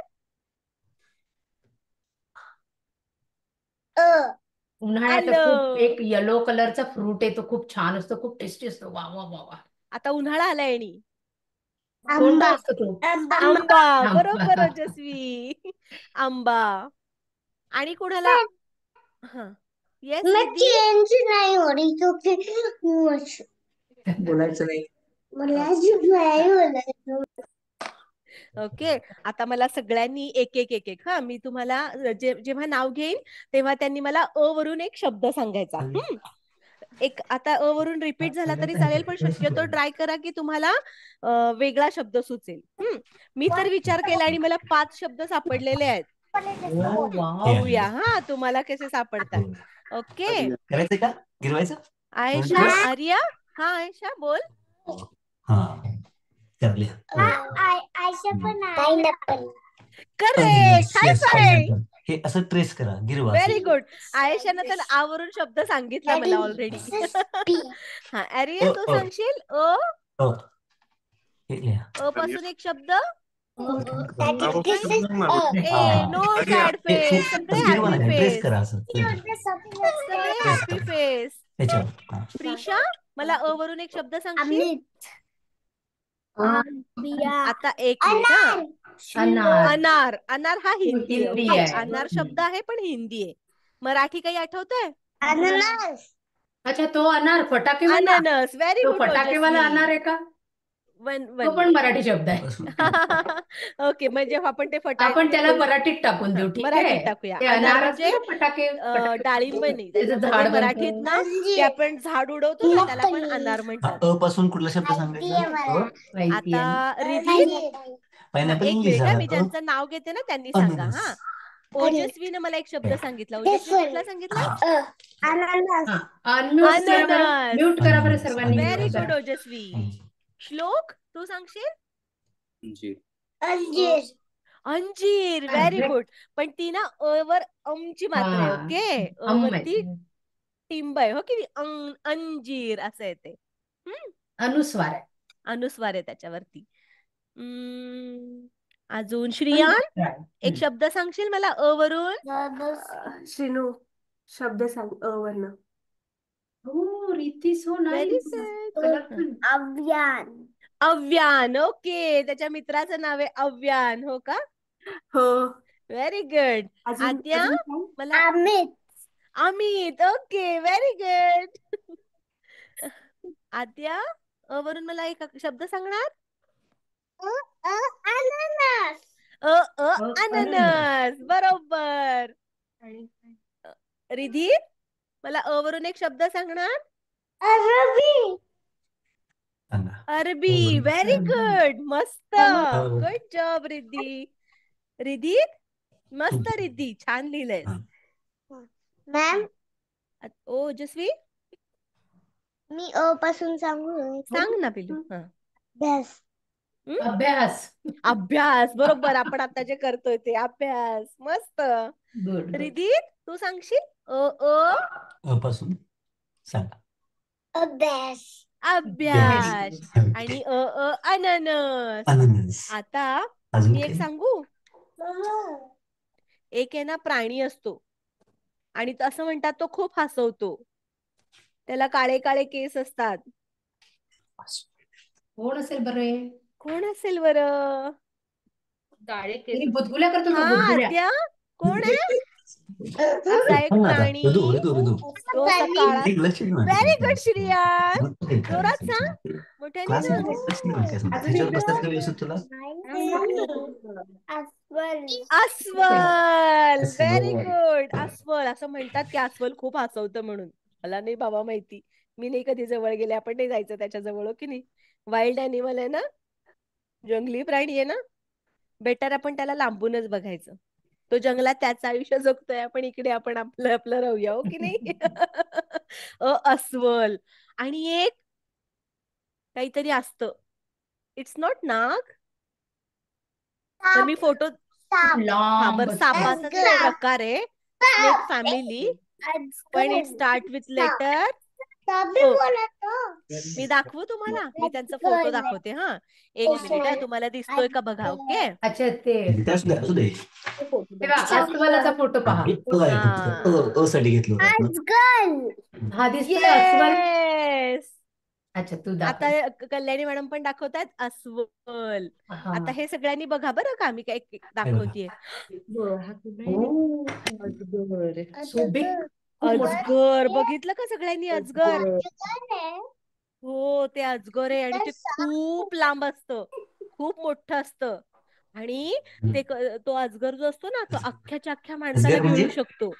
Speaker 3: उन्हाळ्यात खूप एक
Speaker 1: आलं.
Speaker 3: येलो कलरचा फ्रूट आहे, तो खूप छान असतो, खूप टेस्टी असतो. वा वा वा वा.
Speaker 1: आता उन्हाळा आलाय आणि
Speaker 3: कोणता असतो तो?
Speaker 1: आंबा. बरोबर
Speaker 3: आंबा.
Speaker 1: ओजस्वी. आंबा. आणि कुणाला हा येस रिद्धी.
Speaker 5: बोलायचं नाही.
Speaker 1: ओके. आता मला सगळ्यांनी एक एक एक एक मी तुम्हाला जेव्हा नाव घेईन तेव्हा त्यांनी मला अ वरून एक शब्द सांगायचा. एक आता अ वरून रिपीट झाला तरी चालेल, पण शक्यतो ट्राय करा की तुम्हाला वेगळा शब्द सुचेल. मी तर विचार केला आणि मला 5 शब्द सापडलेले आहेत.
Speaker 3: ओ वाव.
Speaker 1: बघूया हा तुम्हाला कसे सापडतात. ओके.
Speaker 7: करायचं का गिरवायचं
Speaker 1: आयशा, आर्या. हा आयशा बोल.
Speaker 7: हा चालेल.
Speaker 1: करेक्ट. हाय फाय.
Speaker 7: हे असं ट्रेस करा गिरवा.
Speaker 1: Very good. आयशानं तर आवरून शब्द सांगितला मला ऑलरेडी. हा आर्या तू सांगशील अ.
Speaker 7: हे लिहा.
Speaker 1: अ पासून एक शब्द.
Speaker 6: मला
Speaker 1: नो सॅड फेस. सगळे
Speaker 7: गिरवा
Speaker 1: हॅपी
Speaker 7: नाही ट्रेस
Speaker 1: फेस.
Speaker 7: करा असं
Speaker 1: सगळे
Speaker 7: ट्रेस
Speaker 1: हॅपी
Speaker 7: करा
Speaker 1: फेस.
Speaker 7: त्याच्यावर.
Speaker 1: प्रिशा मला अ वरून एक शब्द सांगशील? आता एक मिनिट हा.
Speaker 3: अनार.
Speaker 1: अनार. अनार हा हिंदी आहे.
Speaker 3: हिंदी
Speaker 1: ओके.
Speaker 3: आहे.
Speaker 1: अनार शब्द आहे पण हिंदी आहे. मराठी काही आठवतंय?
Speaker 3: अच्छा तो अनार फटाकेवाला.
Speaker 1: अननस. व्हेरी
Speaker 3: तो
Speaker 1: गुड
Speaker 3: फटाकेवाला
Speaker 1: ओजस्वी.
Speaker 3: अनार आहे का?
Speaker 1: वन
Speaker 3: तो
Speaker 1: वन
Speaker 3: पण मराठी शब्द आहे.
Speaker 1: ओके. म्हणजे आपण ते
Speaker 3: आपण त्याला
Speaker 1: फटाके
Speaker 3: मराठीत टाकून देऊ, ठीक
Speaker 1: मराठीत
Speaker 3: आहे?
Speaker 1: टाकूया.
Speaker 3: ते
Speaker 1: अनार
Speaker 3: अनार
Speaker 1: म्हणजे
Speaker 3: असतं ना फटाके
Speaker 1: डाळिंब नाही.
Speaker 3: त्याचं
Speaker 1: त्याच्यामध्ये
Speaker 3: झाड
Speaker 1: मराठीत
Speaker 3: बनतं.
Speaker 1: ना ते आपण झाड उडवतो ना त्याला पण अनार म्हणतात.
Speaker 7: अ पासून कुठला शब्द सांगायचा?
Speaker 3: माहिती आहे.
Speaker 1: आता रिधी.
Speaker 7: पायनॅपल
Speaker 1: एक
Speaker 7: इंग्लिश
Speaker 1: मिनिट
Speaker 7: झाला
Speaker 1: मी
Speaker 7: तो.
Speaker 1: ज्यांचं नाव घेते ना त्यांनी सांगा.
Speaker 7: अननस.
Speaker 1: हा. ओजस्वीनं मला एक शब्द सांगितला. ओजस्वी कुठला सांगितला?
Speaker 3: अनम्यूट करा बरं.
Speaker 1: अननस.
Speaker 3: म्यूट करा बरं
Speaker 7: अननस,
Speaker 3: सर्वांनी.
Speaker 7: अननस.
Speaker 1: व्हेरी
Speaker 3: म्यूट
Speaker 1: गुड
Speaker 3: करा.
Speaker 1: ओजस्वी. श्लोक तू सांगशील?
Speaker 4: अंजीर.
Speaker 1: अंजीर. Very
Speaker 3: Correct.
Speaker 1: गुड. पण ती ना अ वर अमची मात्र आहे.
Speaker 3: हा.
Speaker 1: ओके. अ
Speaker 3: अम्म
Speaker 1: वरती
Speaker 3: आहे.
Speaker 1: टिंब आहे. हो की नाही? अंजीर असं येते.
Speaker 3: अनुस्वार आहे.
Speaker 1: अनुस्वार आहे त्याच्यावरती. अजून श्रियान एक शब्द सांगशील मला अ वरून?
Speaker 2: श्रीनू शब्द सांग अ वरनं.
Speaker 3: हो Riti so
Speaker 1: very
Speaker 3: nice.
Speaker 1: Good.
Speaker 3: Colourful.
Speaker 1: Avyan. Okay. त्याच्या मित्राचं नाव आहे अव्यान. हो का?
Speaker 2: हो.
Speaker 1: Very good.
Speaker 2: अजून
Speaker 1: आद्या
Speaker 2: अजून सांग.
Speaker 1: मला Amit. Okay. Very good. Aadya अ वरून मला एक शब्द सांगणार?
Speaker 3: अननस.
Speaker 1: अननस. बरोबर. रिधी मला अ वरून एक शब्द सांगणार.
Speaker 7: सांगा.
Speaker 1: अरबी.
Speaker 7: बरोबर.
Speaker 1: Very good. मस्त.
Speaker 7: बरोबर.
Speaker 1: Good job Riddhi. रिद्धी मस्त. रिद्धी छान लिहिलंय.
Speaker 7: हा.
Speaker 9: मॅम
Speaker 1: ओ जस्वी
Speaker 9: मी अ पासून सांगू
Speaker 1: सांग ना पिलू. हा.
Speaker 9: अभ्यास.
Speaker 3: अभ्यास.
Speaker 1: अभ्यास. बरोबर. आपण आता जे करतोय ते अभ्यास. मस्त.
Speaker 3: Good good.
Speaker 1: रिद्धी तू सांगशील अ
Speaker 7: पासून सांगा.
Speaker 9: अभ्यास.
Speaker 1: अभ्यास. आणि अननस.
Speaker 7: अननस.
Speaker 1: आता
Speaker 7: अजून
Speaker 1: मी एक
Speaker 7: काही?
Speaker 1: सांगू. एक आहे ना प्राणी असतो आणि असं म्हणतात तो खूप हसवतो. त्याला काळे काळे केस असतात.
Speaker 3: कोण असेल बरे?
Speaker 1: कोण असेल बरं?
Speaker 8: काळे केस
Speaker 3: तिने
Speaker 8: असतात.
Speaker 3: बुदबुल्या करतो तो,
Speaker 1: हा
Speaker 3: बुदबुल्या.
Speaker 1: आद्या कोण आहे? असा एक
Speaker 7: सांग ना आता.
Speaker 1: प्राणी.
Speaker 7: ऋतू.
Speaker 1: तो असा काळा.
Speaker 7: एक लक्ष नाही माहिती
Speaker 1: व्हेरी
Speaker 7: तुमचं.
Speaker 1: गुड श्रियान.
Speaker 7: मग ते काय
Speaker 1: जोरात
Speaker 7: तुमचं?
Speaker 1: सांग. मोठ्याने
Speaker 7: क्लासमध्ये
Speaker 1: सांग.
Speaker 7: एक लक्ष नाही माहिती काय सांगतो.
Speaker 3: अजून
Speaker 7: त्याच्यावर
Speaker 3: एकदा.
Speaker 7: बसतात का व्यवस्थित तुला?
Speaker 1: अस्वल. व्हेरी
Speaker 7: अस्वल.
Speaker 1: गुड. अस्वल. असं म्हणतात की अस्वल खूप हसवतं म्हणून. मला नाही बाबा माहिती. मी नाही कधी जवळ गेले. आपण नाही जायचं त्याच्या जवळ. हो की नाही? वाईल्ड अॅनिमल आहे ना. जंगली प्राणी आहे ना. बेटर आपण त्याला लांबूनच बघायचं. तो जंगलात त्याचं आयुष्य जगतोय. आपण इकडे आपण आपलं आपलं राहूया. हो की नाही? अस्वल. आणि एक काहीतरी असतं. इट्स नॉट नाग. तर मी फोटो. हा
Speaker 3: लांब
Speaker 1: बर
Speaker 3: असतो.
Speaker 1: सापाचाच एक प्रकार आहे. Snake family. पण इट स्टार्ट विथ लेटर ओ. मी दाखवू तुम्हाला. मी त्यांचा फोटो दाखवते. हा एक मिनिट. तुम्हाला दिसतोय का बघा. ओके.
Speaker 3: अच्छा ते
Speaker 7: असू दे, असू दे.
Speaker 3: तेव्हा अस्वलाचा फोटो पहा.
Speaker 7: अ साठी घेतलं होतं आपण.
Speaker 9: आजगल.
Speaker 3: हा दिसतोय अस्वल.
Speaker 1: येस.
Speaker 3: अच्छा तू
Speaker 1: आता
Speaker 3: दाखव.
Speaker 1: कल्याणी मॅडम पण दाखवतात अस्वल.
Speaker 3: हा.
Speaker 1: आता हे सगळ्यांनी बघा बरं का. मी काय दाखवतीये.
Speaker 3: So big. खूप मोठं.
Speaker 1: अजगर. बघितलं का सगळ्यांनी अजगर? हो ते अजगर आहे आणि ते खूप लांब असतं. खूप मोठं असतं. आणि ते तो अजगर जो असतो ना तो अख्ख्याच्या अख्ख्या माणसाला
Speaker 7: अजगर म्हणजे?
Speaker 1: गिळू शकतो.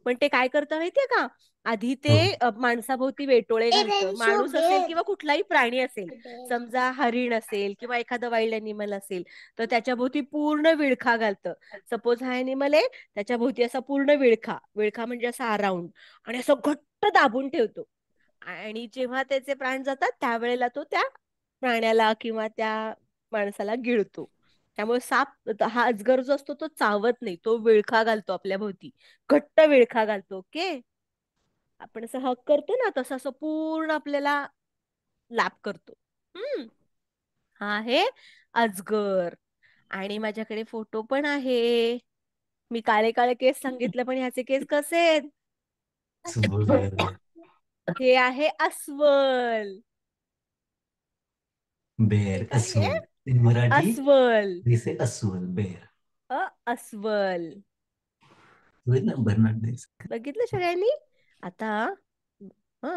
Speaker 1: पण ते काय करतं माहितीये का? आधी ते माणसाभोवती वेटोळे घालतं. माणूस असेल किंवा कुठलाही प्राणी असेल. समजा हरिण असेल किंवा एखादं वाईल्ड अॅनिमल असेल तर त्याच्या भोवती पूर्ण विळखा घालतं. सपोज हा अॅनिमल आहे त्याच्या भोवती असा पूर्ण विळखा. विळखा म्हणजे असा अराउंड. आणि असं घट्ट दाबून ठेवतो. आणि जेव्हा त्याचे प्राण जातात त्यावेळेला तो त्या प्राण्याला किंवा त्या माणसाला गिळतो. त्यामुळे साप हा अजगर जो असतो तो चावत नाही. तो विळखा घालतो आपल्या भोवती. घट्ट विळखा घालतो. ओके. आपण असं हक करतो ना तसं असं पूर्ण आपल्याला लॅप करतो. हा आहे अजगर. आणि माझ्याकडे फोटो पण आहे. मी काळे काळे केस सांगितलं पण ह्याचे केस कसे आहेत? हे आहे अस्वल.
Speaker 7: बेर.
Speaker 1: काय आहे?
Speaker 7: अस्वल. इन मराठी
Speaker 1: अस्वल.
Speaker 7: दिसे अस्वल. बेर.
Speaker 1: अस्वल.
Speaker 7: बर्नाड देस.
Speaker 1: बघितलं सगळ्यांनी. आता हा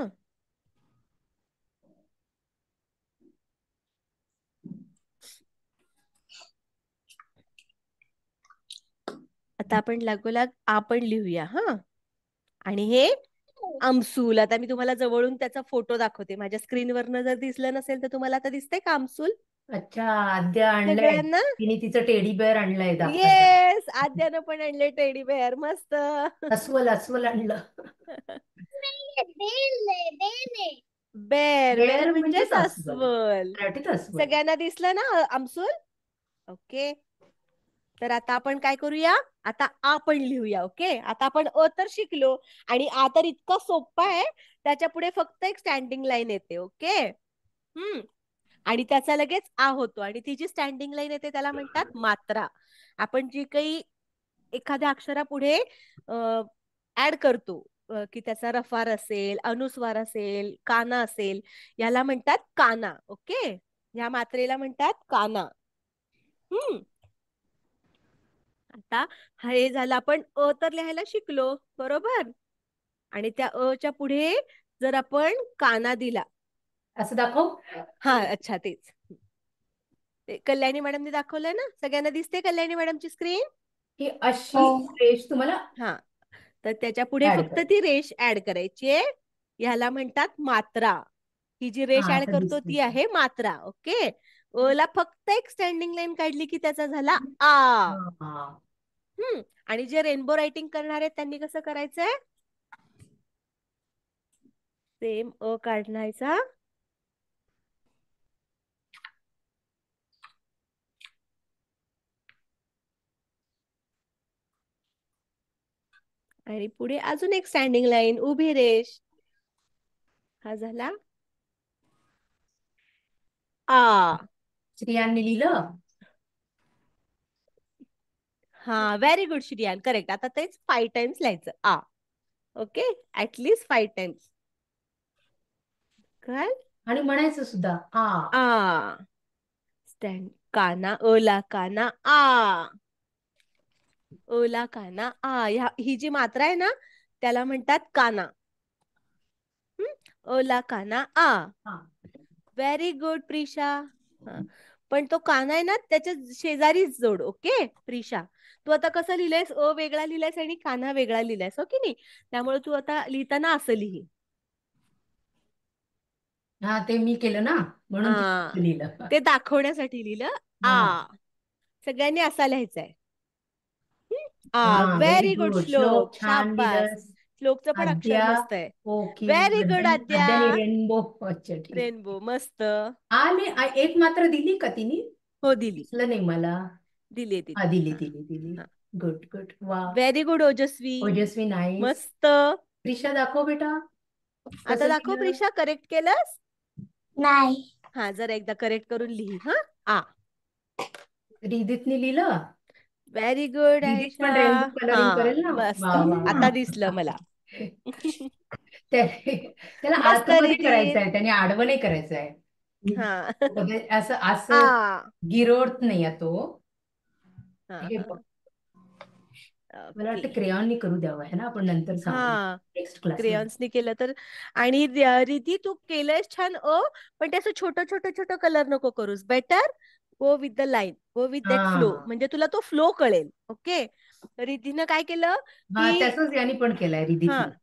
Speaker 1: आता आपण लागोलाग आपण लिहूया. हा आणि हे आमसूल. आता मी तुम्हाला जवळून त्याचा फोटो दाखवते. माझ्या स्क्रीनवरनं जर दिसलं नसेल तर तुम्हाला आता दिसतंय का आमसूल
Speaker 3: अच्छा आद्या आणलंय.
Speaker 1: सगळ्यांना?
Speaker 3: तिने तिचं टेडी बेअर आणलंय दाखवायला.
Speaker 1: येस. आद्यानं पण आणले टेडी बेअर. मस्त.
Speaker 3: अस्वल अस्वल आणलं.
Speaker 1: बेर. बेर
Speaker 3: बेअर
Speaker 1: म्हणजेच
Speaker 3: म्हणजेच अस्वल.
Speaker 1: अस्वल.
Speaker 3: मराठीत अस्वल.
Speaker 1: सगळ्यांना दिसलं ना आमसूल? ओके. तर आता आपण काय करूया. आता आपण लिहूया. ओके. आता आपण अ तर शिकलो आणि आ तर इतका सोपा आहे. त्याच्या पुढे फक्त एक स्टँडिंग लाईन येते. ओके. आणि त्याचा लगेच आ होतो आणि ती जी स्टँडिंग लाईन येते त्याला म्हणतात मात्रा. आपण जी काही एखाद्या अक्षरापुढे ऍड करतो की त्याचा रफार असेल, अनुस्वार असेल, काना असेल, याला म्हणतात काना. ओके. या मात्रेला म्हणतात काना. आता हे झालं. आपण अ तर लिहायला शिकलो बरोबर. आणि त्या अ च्या पुढे जर आपण काना दिला.
Speaker 3: असं दाखव.
Speaker 1: हा अच्छा तेच. ते कल्याणी मॅडमने दाखवलंय ना. सगळ्यांना दिसते कल्याणी मॅडमची स्क्रीन?
Speaker 3: ही अशी रेष तुम्हाला.
Speaker 1: हा तर त्याच्या पुढे
Speaker 3: Add
Speaker 1: फक्त
Speaker 3: कर.
Speaker 1: ती रेष ऍड करायची आहे. ह्याला म्हणतात मात्रा. ही जी रेष ऍड
Speaker 3: आता
Speaker 1: करतो ती
Speaker 3: दिसतंय.
Speaker 1: आहे मात्रा. ओके. ला फक्त एक स्टँडिंग लाईन काढली की त्याचा झाला आ.
Speaker 3: हा.
Speaker 1: आणि जे रेनबो रायटिंग करणार आहेत त्यांनी कसं करायचंय? सेम अ काढायचा. आणि पुढे अजून एक स्टँडिंग लाईन, उभी रेष. हा झाला आ.
Speaker 3: श्रियांनी लिहिलं.
Speaker 1: हा, व्हेरी गुड श्रियान, करेक्ट. आता तेच 5 टाइम्स लिहायचं आ. Okay, at least 5 times. काय?
Speaker 3: आणि म्हणायचं सुद्धा आ.
Speaker 1: आ. स्टँड काना, अला काना आ. ओला काना आ. ही जी मात्रा आहे ना त्याला म्हणतात काना. ओला काना आ.
Speaker 3: हा.
Speaker 1: Very good Prisha. पण तो काना आहे ना त्याच्या शेजारीच जोड. ओके प्रिशा, तू आता कसं लिहिलंयस? अ वेगळा लिहिलायस आणि काना वेगळा लिहिलायस, हो की नाही? त्यामुळे तू आता लिहिताना असं लिही.
Speaker 3: हा, ते मी केलं ना म्हणून
Speaker 1: आ,
Speaker 3: लिहिलं.
Speaker 1: ते दाखवण्यासाठी लिहिलं आ.
Speaker 3: हा.
Speaker 1: सगळ्यांनी असा लिहायचंय. आ.
Speaker 3: हा, व्हेरी
Speaker 1: व्हेरी गुड
Speaker 3: गुड.
Speaker 1: श्लोक,
Speaker 3: छान
Speaker 1: शाबास.
Speaker 3: लिहिलंस.
Speaker 1: श्लोकचं पण अक्षर
Speaker 3: आद्या
Speaker 1: मस्त आहे.
Speaker 3: ओके.
Speaker 1: व्हेरी गुड आद्या.
Speaker 3: आद्याने रेनबो. अच्छा, ठीक.
Speaker 1: रेनबो मस्त.
Speaker 3: एक मात्र दिली का तिने?
Speaker 1: हो, दिली
Speaker 3: दिसलं नाही मला.
Speaker 1: दिली
Speaker 3: हा,
Speaker 1: दिली.
Speaker 3: दिली. Good good. वा.
Speaker 1: व्हेरी गुड ओजस्वी.
Speaker 3: ओजस्वी, नाईस.
Speaker 1: मस्त.
Speaker 3: प्रिशा दाखव बेटा.
Speaker 1: आता
Speaker 3: कसं
Speaker 1: दाखव
Speaker 3: लिहिलं?
Speaker 1: प्रिशा, करेक्ट केलंस?
Speaker 9: नाही.
Speaker 1: हा, जरा एकदा करेक्ट करून लिही. हा आ.
Speaker 3: रिदितने लिहिलं.
Speaker 1: Very good
Speaker 3: Ridit
Speaker 1: Ayesha.
Speaker 3: पण रेनबो कलरिंग
Speaker 1: हा,
Speaker 3: करेल ना.
Speaker 1: मस्त.
Speaker 3: वा वा
Speaker 1: आता दिसलं मला.
Speaker 3: त्याला
Speaker 1: मस्त
Speaker 3: आतमध्ये
Speaker 1: रिदित.
Speaker 3: करायचं आहे, त्याने आडवं नाही करायचं आहे.
Speaker 1: हा.
Speaker 3: असं
Speaker 1: आ.
Speaker 3: असं गिरोट नाही आहे तो.
Speaker 1: हा,
Speaker 3: हे
Speaker 1: हा.
Speaker 3: बघ. मला
Speaker 1: ओके.
Speaker 3: वाटतं क्रेयॉननी करू द्यावं आहे ना, आपण नंतर सांगू
Speaker 1: हा,
Speaker 3: नेक्स्ट क्लास.
Speaker 1: क्रेयॉन्सनी केलं तर. आणि रिधी, तू केलंयस छान पण त्याचं छोटं छोटं छोटं कलर नको करूस. Better go with the line, go with that flow,
Speaker 3: हा
Speaker 1: म्हणजे तुला तो फ्लो कळेल. ओके. रिधीनं काय केलं
Speaker 3: हा,
Speaker 1: की
Speaker 3: तसंच यांनी पण केलंय
Speaker 1: हा
Speaker 3: रिदितने.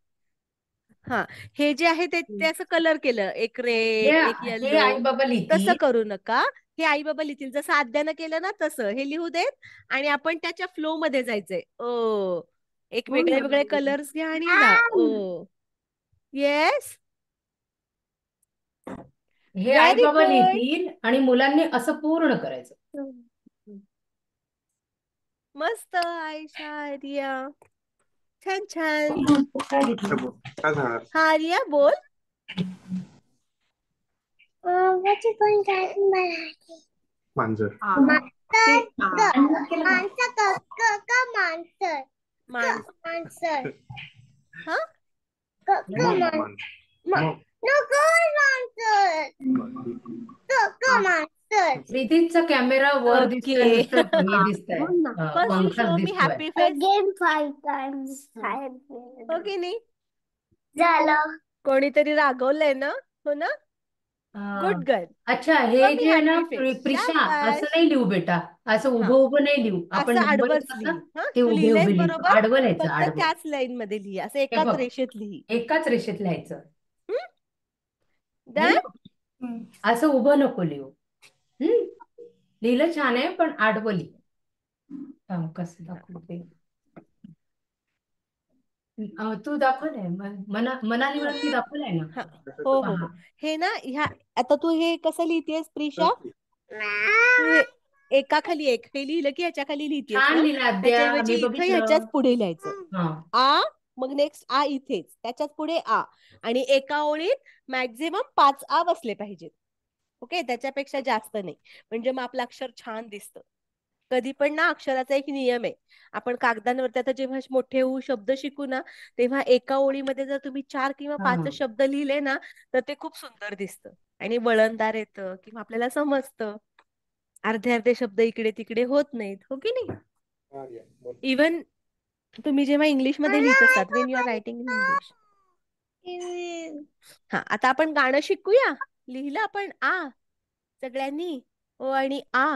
Speaker 1: हा, हे जे आहे ते असं कलर केलं, एक
Speaker 3: हे
Speaker 1: रेड एक
Speaker 3: हे आई
Speaker 1: येल्लो.
Speaker 3: बाबा
Speaker 1: तसं
Speaker 3: लिहितील.
Speaker 1: करू नका. हे आई बाबा लिहितील. जसं आद्यानं केलं ना तसं हे लिहू देत आणि आपण त्याच्या फ्लो मध्ये जायचंय. एक
Speaker 2: हो
Speaker 1: वेगळे
Speaker 2: ना.
Speaker 1: वेगळे कलर्स घ्या आणि लिहा. येस,
Speaker 3: हे आई
Speaker 1: व्हेरी
Speaker 3: बाबा
Speaker 1: गुड.
Speaker 3: लिहितील आणि मुलांनी असं पूर्ण करायचं.
Speaker 1: मस्त आयशा, रिया, छान छान.
Speaker 6: काय झालं?
Speaker 1: हा रिया बोल.
Speaker 9: What you going to do, Marathi?
Speaker 6: मांजर.
Speaker 1: ते
Speaker 9: माणसं का माणसं?
Speaker 1: माणस.
Speaker 9: माणसं.
Speaker 1: हा,
Speaker 6: मग
Speaker 9: नको माणसं. माणसं.
Speaker 3: रिदितचा कॅमेरा वर दिसतोय,
Speaker 1: ओके.
Speaker 3: नुसतं हे दिसतंय.
Speaker 1: फर्स्ट यू
Speaker 3: पंखाच
Speaker 1: शो मी
Speaker 3: दिसतोय.
Speaker 1: Happy face.
Speaker 9: Again 5 times.
Speaker 1: हो की नाही?
Speaker 9: झालं.
Speaker 1: कोणीतरी रागवलंय ना? हो ना? Good girl.
Speaker 3: अच्छा, हे
Speaker 1: मम्मी
Speaker 3: जे आहे ना
Speaker 1: हॅपी फेस.
Speaker 3: प्रिशा,
Speaker 1: शाबास.
Speaker 3: असं नाही लिहू बेटा. असं
Speaker 1: हा,
Speaker 3: उभं उभं नाही लिहू. आपण
Speaker 1: असं
Speaker 3: नंबर
Speaker 1: आडवंच
Speaker 3: येतात ना,
Speaker 1: लिही. हा,
Speaker 3: ते
Speaker 1: तू
Speaker 3: उभे
Speaker 1: लिहिलंयस
Speaker 3: उभे लिहितो.
Speaker 1: बरोबर.
Speaker 3: आडवं लिहायचं,
Speaker 1: फक्त
Speaker 3: आडवं.
Speaker 1: त्याच लाईन मध्ये लिही. असं
Speaker 3: हे
Speaker 1: एकाच
Speaker 3: बघ,
Speaker 1: रेषेत लिही.
Speaker 3: एकाच रेषेत लिहायचं.
Speaker 1: डन.
Speaker 3: असं उभं नको लिहू. लिहिलं छान आहे, पण आडवं लिह. कसं दाखवते? तू दाखवलंय, मनालीवरती दाखवलंय ना.
Speaker 1: हा, हो हो हो. हे ना आता तू हे कसं लिहितेस प्रिशा? तू हे एका खाली एक हे लिहिलं की ह्याच्या खाली लिहितेस
Speaker 3: छान
Speaker 1: ना?
Speaker 3: लिहिलं अद्या,
Speaker 1: त्याच्याऐवजी
Speaker 3: मी
Speaker 1: इथं ह्याच्याच
Speaker 3: बघितलं.
Speaker 1: पुढे लिहायचं.
Speaker 3: हा,
Speaker 1: आ, मग नेक्स्ट आ इथेच, त्याच्याच पुढे आ, आणि एका ओळीत मॅक्झिमम 5 आ बसले पाहिजेत. ओके, त्याच्यापेक्षा जास्त नाही, म्हणजे मग आपलं अक्षर छान दिसतं. कधी पण ना अक्षराचा एक नियम आहे. आपण कागदांवरती आता जेव्हा मोठे होऊ शब्द शिकू ना, तेव्हा एका ओळीमध्ये जर तुम्ही 4 किंवा 5 शब्द लिहिले ना तर ते खूप सुंदर दिसतं आणि वळणदार येतं किंवा आपल्याला समजतं. अर्धे अर्धे शब्द इकडे तिकडे होत नाहीत, हो की नाही? इवन तुम्ही जेव्हा इंग्लिश मध्ये लिहित असतात, when you are writing in English. हा, आता आपण गाणं शिकूया. लिहिलं आपण आ सगळ्यांनी, ओ आणि आ.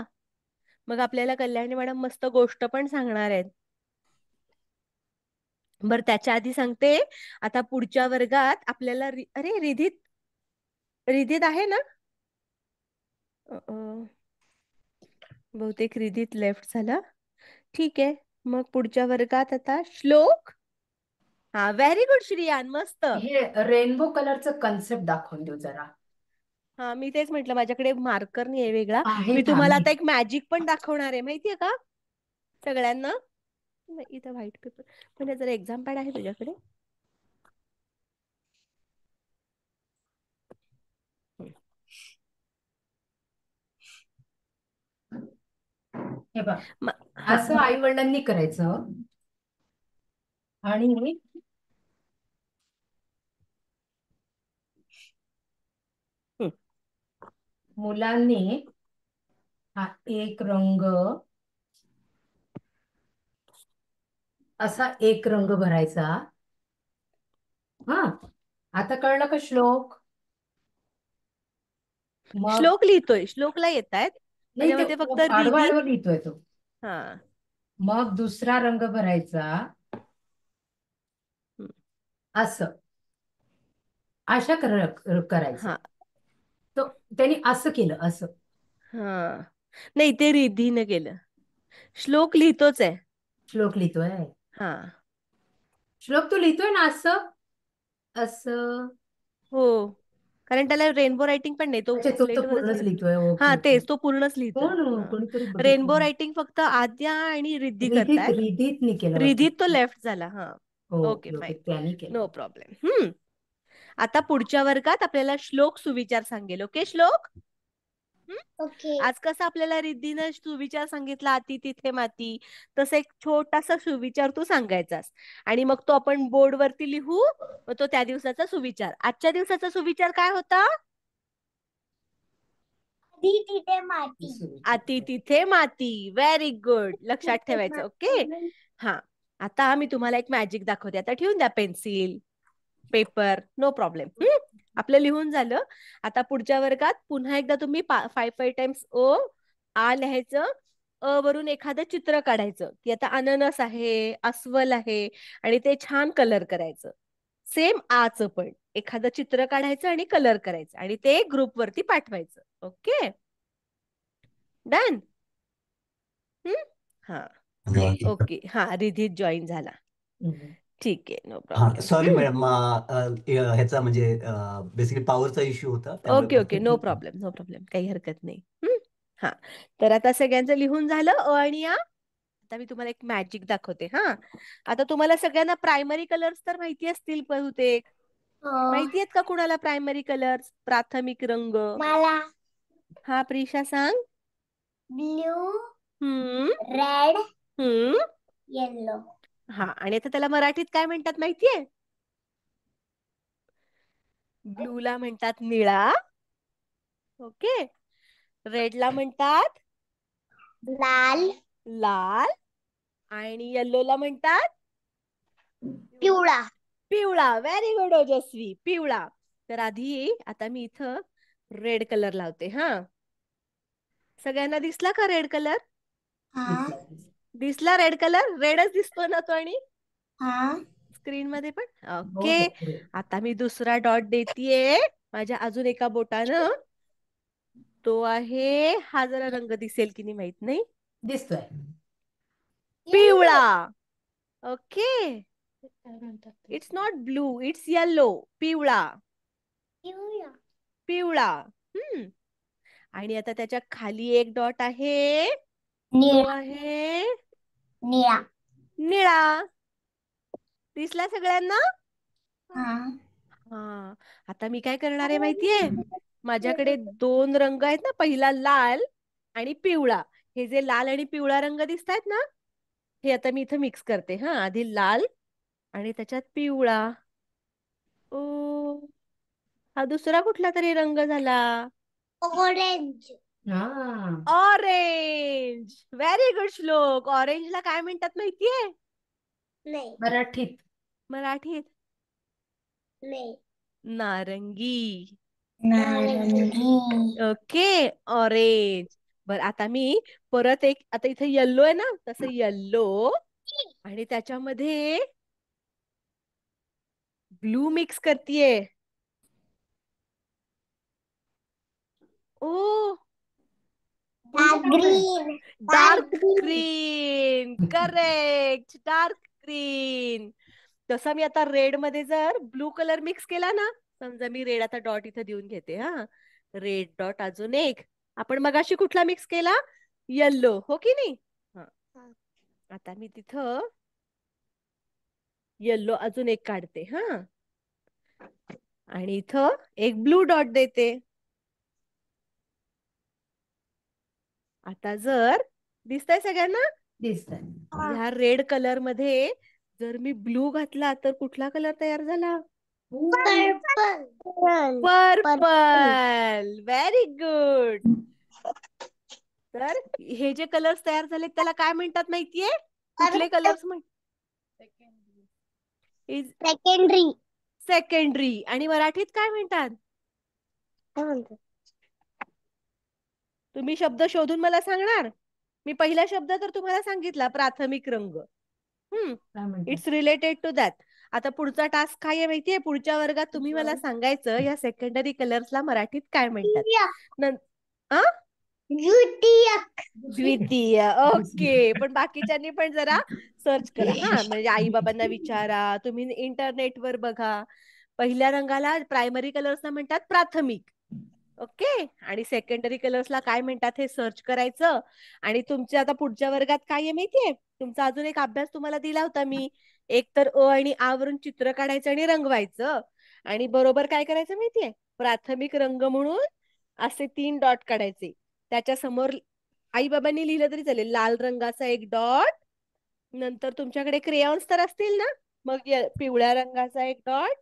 Speaker 1: मग आपल्याला कल्याणी मॅडम मस्त गोष्ट पण सांगणार आहेत. बर त्याच्या आधी सांगते, आता पुढच्या वर्गात आपल्याला अरे रिधित रिधित आहे ना? बहुतेक रिधित लेफ्ट झाला. ठीक आहे, मग पुढच्या वर्गात आता श्लोक. हा, व्हेरी गुड श्रियान, मस्त.
Speaker 3: हे रेनबो कलरचं कन्सेप्ट दाखवून देऊ जरा.
Speaker 1: हा, मी तेच म्हटलं, माझ्याकडे मार्कर नाही आहे वेगळा.
Speaker 3: आहे
Speaker 1: मी
Speaker 3: का?
Speaker 1: तुम्हाला आता एक मॅजिक पण दाखवणार आहे, माहितीये का सगळ्यांना? इथं व्हाईट पेपर म्हणजे जरा एक्झाम पॅड आहे तुझ्याकडे?
Speaker 3: हे बघ,
Speaker 1: हा,
Speaker 3: असं आई वडिलांनी करायचं आणि मुलांनी हा एक रंग, असा एक रंग भरायचा. हा, आता कळलं का श्लोक? मग
Speaker 1: श्लोक लिहितोय, श्लोकला येत आहेत.
Speaker 3: नाही, ते
Speaker 1: त्याच्यामध्ये फक्त
Speaker 3: आडवा
Speaker 1: रिधी.
Speaker 3: आडवा लिहितोय तो.
Speaker 1: हा,
Speaker 3: मग दुसरा रंग भरायचा असं, अशा करायचं.
Speaker 1: हा,
Speaker 3: तो त्यांनी असं केलं, असं.
Speaker 1: हा, नाही ते रिधीनं केलं. श्लोक लिहितोच आहे.
Speaker 3: श्लोक लिहितोय.
Speaker 1: हा,
Speaker 3: श्लोक तू लिहितोय ना असं असं?
Speaker 1: हो, कारण त्याला रेनबो रायटिंग पण नाही, तो
Speaker 3: अच्छा, तो
Speaker 1: स्लेटवरच
Speaker 3: पूर्णच
Speaker 1: लिहितो.
Speaker 3: लिहितोय. ओके
Speaker 1: हा,
Speaker 3: ओके.
Speaker 1: तेच, तो पूर्णच लिहितोय.
Speaker 3: कोणीतरी
Speaker 1: रेनबो
Speaker 3: बघितलं.
Speaker 1: रायटिंग फक्त आद्या आणि रिद्धी
Speaker 3: रिधित
Speaker 1: करतायत.
Speaker 3: रिधितनी केलं
Speaker 1: रिधित तो
Speaker 3: वाटतं.
Speaker 1: लेफ्ट झाला. हा, ओके
Speaker 3: ओके ओके,
Speaker 1: फाईन,
Speaker 3: त्यांनी केलं.
Speaker 1: No problem. आता पुढच्या वर्गात आपल्याला श्लोक सुविचार सांगेल. ओके श्लोक?
Speaker 9: ओके.
Speaker 1: आज कसं आपल्याला रिद्धीनं सुविचार सांगितला, अति तिथे माती, तसं एक छोटासा सुविचार तू सांगायचास आणि मग तो आपण बोर्डवरती लिहू. मग तो त्या दिवसाचा सुविचार. आजच्या दिवसाचा सुविचार काय होता?
Speaker 9: आधी तिथे माती.
Speaker 1: अति तिथे माती. व्हेरी गुड, लक्षात ठेवायचं. ओके. हा, आता मी तुम्हाला एक मॅजिक दाखवते. आता ठेवून द्या पेन्सिल पेपर, नो प्रॉब्लेम. आपलं लिहून झालं. आता पुढच्या वर्गात पुन्हा एकदा तुम्ही 5 टाइम्स आ लिहायचं. अ वरून एखादं चित्र काढायचं, की आता अननस आहे, अस्वल आहे, आणि ते छान कलर करायचं. सेम आचं पण एखादं चित्र काढायचं आणि कलर करायचं आणि ते ग्रुप वरती पाठवायचं. Okay, done. हा, ओके. हा, रिधित जॉईन झाला. ठीक आहे, नो
Speaker 7: हा,
Speaker 1: प्रॉब्लेम.
Speaker 7: सॉरी मॅडम, ह्याचा म्हणजे बेसिकली पॉवरचा इश्यू होता,
Speaker 1: okay okay, no problem, no problem, काही हरकत नाही. हा, तर आता सगळ्यांचं लिहून झालं अ आणि आ. आता मी तुम्हाला एक मॅजिक दाखवते. हा, आता तुम्हाला सगळ्यांना प्रायमरी कलर्स तर माहिती असतील बहुतेक. माहिती आहेत का कुणाला प्रायमरी कलर्स, प्राथमिक रंग?
Speaker 9: मला
Speaker 1: हा, प्रिशा सांग.
Speaker 9: ब्ल्यू,
Speaker 1: हम्म
Speaker 9: रेड,
Speaker 1: हम्म
Speaker 9: येलो.
Speaker 1: हा, आणि आता त्याला मराठीत काय म्हणतात माहितीये? ब्लूला म्हणतात निळा. ओके, रेडला म्हणतात
Speaker 9: लाल,
Speaker 1: लाल, आणि येल्लोला म्हणतात
Speaker 9: पिवळा.
Speaker 1: पिवळा. व्हेरी गुड ओजस्वी, पिवळा. तर आधी आता मी इथं रेड कलर लावते. हा, सगळ्यांना दिसला का रेड कलर?
Speaker 9: हा,
Speaker 1: दिसला रेड कलर? रेडच दिसतो ना तो आणि
Speaker 9: हा.
Speaker 1: स्क्रीन मध्ये पण.
Speaker 3: हो
Speaker 1: ओके,
Speaker 3: हो,
Speaker 1: आता मी दुसरा डॉट देतीये माझ्या अजून एका बोटानं. तो आहे, हा जरा रंग दिसेल की नाही माहित नाही,
Speaker 3: दिसतोय.
Speaker 1: पिवळा. Okay, it's not blue, it's yellow. पिवळा,
Speaker 9: पिवळा.
Speaker 1: पिवळा. आणि आता त्याच्या खाली एक डॉट आहे, तो
Speaker 9: निळा,
Speaker 1: आहे
Speaker 9: निळा.
Speaker 1: निळा. दिसला सगळ्यांना?
Speaker 9: हा.
Speaker 1: हा, आता मी काय करणार आहे माहितीये? माझ्याकडे 2 रंग आहेत ना, पहिला लाल आणि पिवळा. हे जे लाल आणि पिवळा रंग दिसतायत ना, हे आता मी इथं मिक्स करते. हा, आधी लाल आणि त्याच्यात पिवळा. ओ, हा दुसरा कुठला तरी रंग झाला,
Speaker 9: ऑरेंज.
Speaker 3: हा,
Speaker 1: ऑरेंज. व्हेरी गुड श्लोक. ऑरेंजला काय म्हणतात माहितीये
Speaker 9: नाही,
Speaker 3: मराठीत?
Speaker 1: मराठीत?
Speaker 9: नाही.
Speaker 1: नारंगी.
Speaker 9: नारंगी.
Speaker 1: Okay, orange. बर, आता मी परत एक, आता इथे येल्लो आहे ना, तसं येल्लो आणि त्याच्यामध्ये ब्लू मिक्स करतीये. ओ
Speaker 9: Dark green.
Speaker 1: Dark
Speaker 9: Dark green.
Speaker 1: Green. Correct, dark green. तसं मी आता रेड मध्ये जर ब्लू कलर मिक्स केला ना, समजा मी रेड आता डॉट इथं देऊन घेते हा. रेड डॉट अजून एक. आपण मगाशी कुठला मिक्स केला? येल्लो, हो की नाही? हा. आता मी तिथं येल्लो अजून एक काढते हा. आणि इथं एक ब्लू डॉट देते. आता जर दिसतंय सगळ्यांना?
Speaker 3: दिसतंय.
Speaker 1: ह्या रेड कलर मध्ये जर मी ब्लू घातला तर कुठला कलर तयार झाला?
Speaker 9: Purple.
Speaker 1: पर्पल. Very good. तर हे जे कलर्स तयार झाले त्याला काय म्हणतात माहितीये? कुठले कलर्स
Speaker 9: Secondary.
Speaker 1: सेकंडरी. आणि मराठीत काय म्हणतात? तुम्ही शब्द शोधून मला सांगणार? मी पहिला शब्द तर तुम्हाला सांगितला, प्राथमिक रंग.
Speaker 3: काय म्हणतात?
Speaker 1: It's related to that. आता पुढचा टास्क काय आहे माहितीये? पुढच्या वर्गात तुम्ही मला सांगायचं या सेकंडरी कलर्सला मराठीत काय म्हणतात. आ? द्वितीय. ओके. पण बाकीच्यांनी पण जरा सर्च करा हा. म्हणजे आई बाबांना विचारा, तुम्ही इंटरनेटवर बघा. पहिल्या रंगाला प्रायमरी कलर्सला म्हणतात प्राथमिक. ओके. आणि सेकंडरी कलर्सला काय म्हणतात हे सर्च करायचं. आणि तुमच्या आता पुढच्या वर्गात काय आहे माहितीये? तुमचा अजून एक अभ्यास तुम्हाला दिला होता मी. एक तर अ आणि आ वरून चित्र काढायचं आणि रंगवायचं. आणि बरोबर काय करायचं माहितीये? प्राथमिक रंग म्हणून असे 3 डॉट काढायचे. त्याच्या समोर आई बाबांनी लिहिलं तरी चालेल, लाल रंगाचा एक डॉट. नंतर तुमच्याकडे क्रेयॉन्स तर असतील ना, मग पिवळ्या रंगाचा एक डॉट.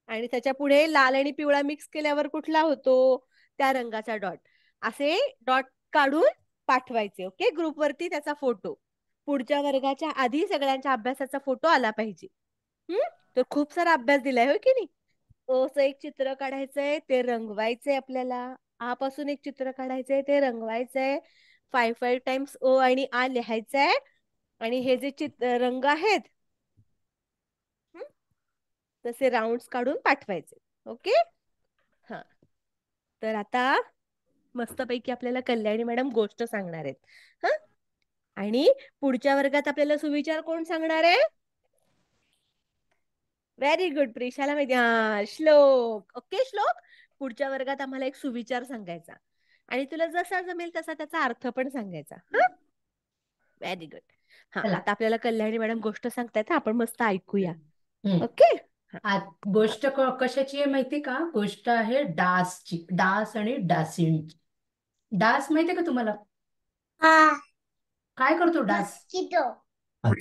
Speaker 1: आणि त्याच्या पुढे लाल आणि पिवळा मिक्स केल्यावर कुठला होतो? त्या रंगाचा डॉट. असे डॉट काढून पाठवायचे. ओके. ग्रुपवरती त्याचा फोटो. पुढच्या वर्गाच्या आधी सगळ्यांच्या अभ्यासाचा फोटो आला पाहिजे. तर खूप सारा अभ्यास दिलाय, हो की नाही? अचं एक चित्र काढायचंय, ते रंगवायचंय आपल्याला. आ पासून एक चित्र काढायचंय, ते रंगवायचंय. 5 टाइम्स अ आणि आ लिहायचंय. आणि हे जे रंग आहेत तसे राऊंड्स काढून पाठवायचे. ओके. हा. तर आता मस्तपैकी आपल्याला कल्याणी मॅडम गोष्ट सांगणार आहेत. हा. आणि पुढच्या वर्गात आपल्याला सुविचार कोण सांगणार आहे? Very good. प्रिशाला माहिती. हा, श्लोक. ओके श्लोक. पुढच्या वर्गात आम्हाला एक सुविचार सांगायचा. आणि तुला जसा जमेल तसा त्याचा अर्थ पण सांगायचा. हा. Very good. हा.
Speaker 3: चला.
Speaker 1: आता आपल्याला कल्याणी मॅडम गोष्ट सांगतायत, आपण मस्त ऐकूया.
Speaker 3: हम्म.
Speaker 1: ओके.
Speaker 3: गोष्ट कशाची आहे माहिती का? गोष्ट आहे डासची. डास आणि डासींची. डास माहितीये का तुम्हाला? काय करतो डास?
Speaker 9: Mosquito.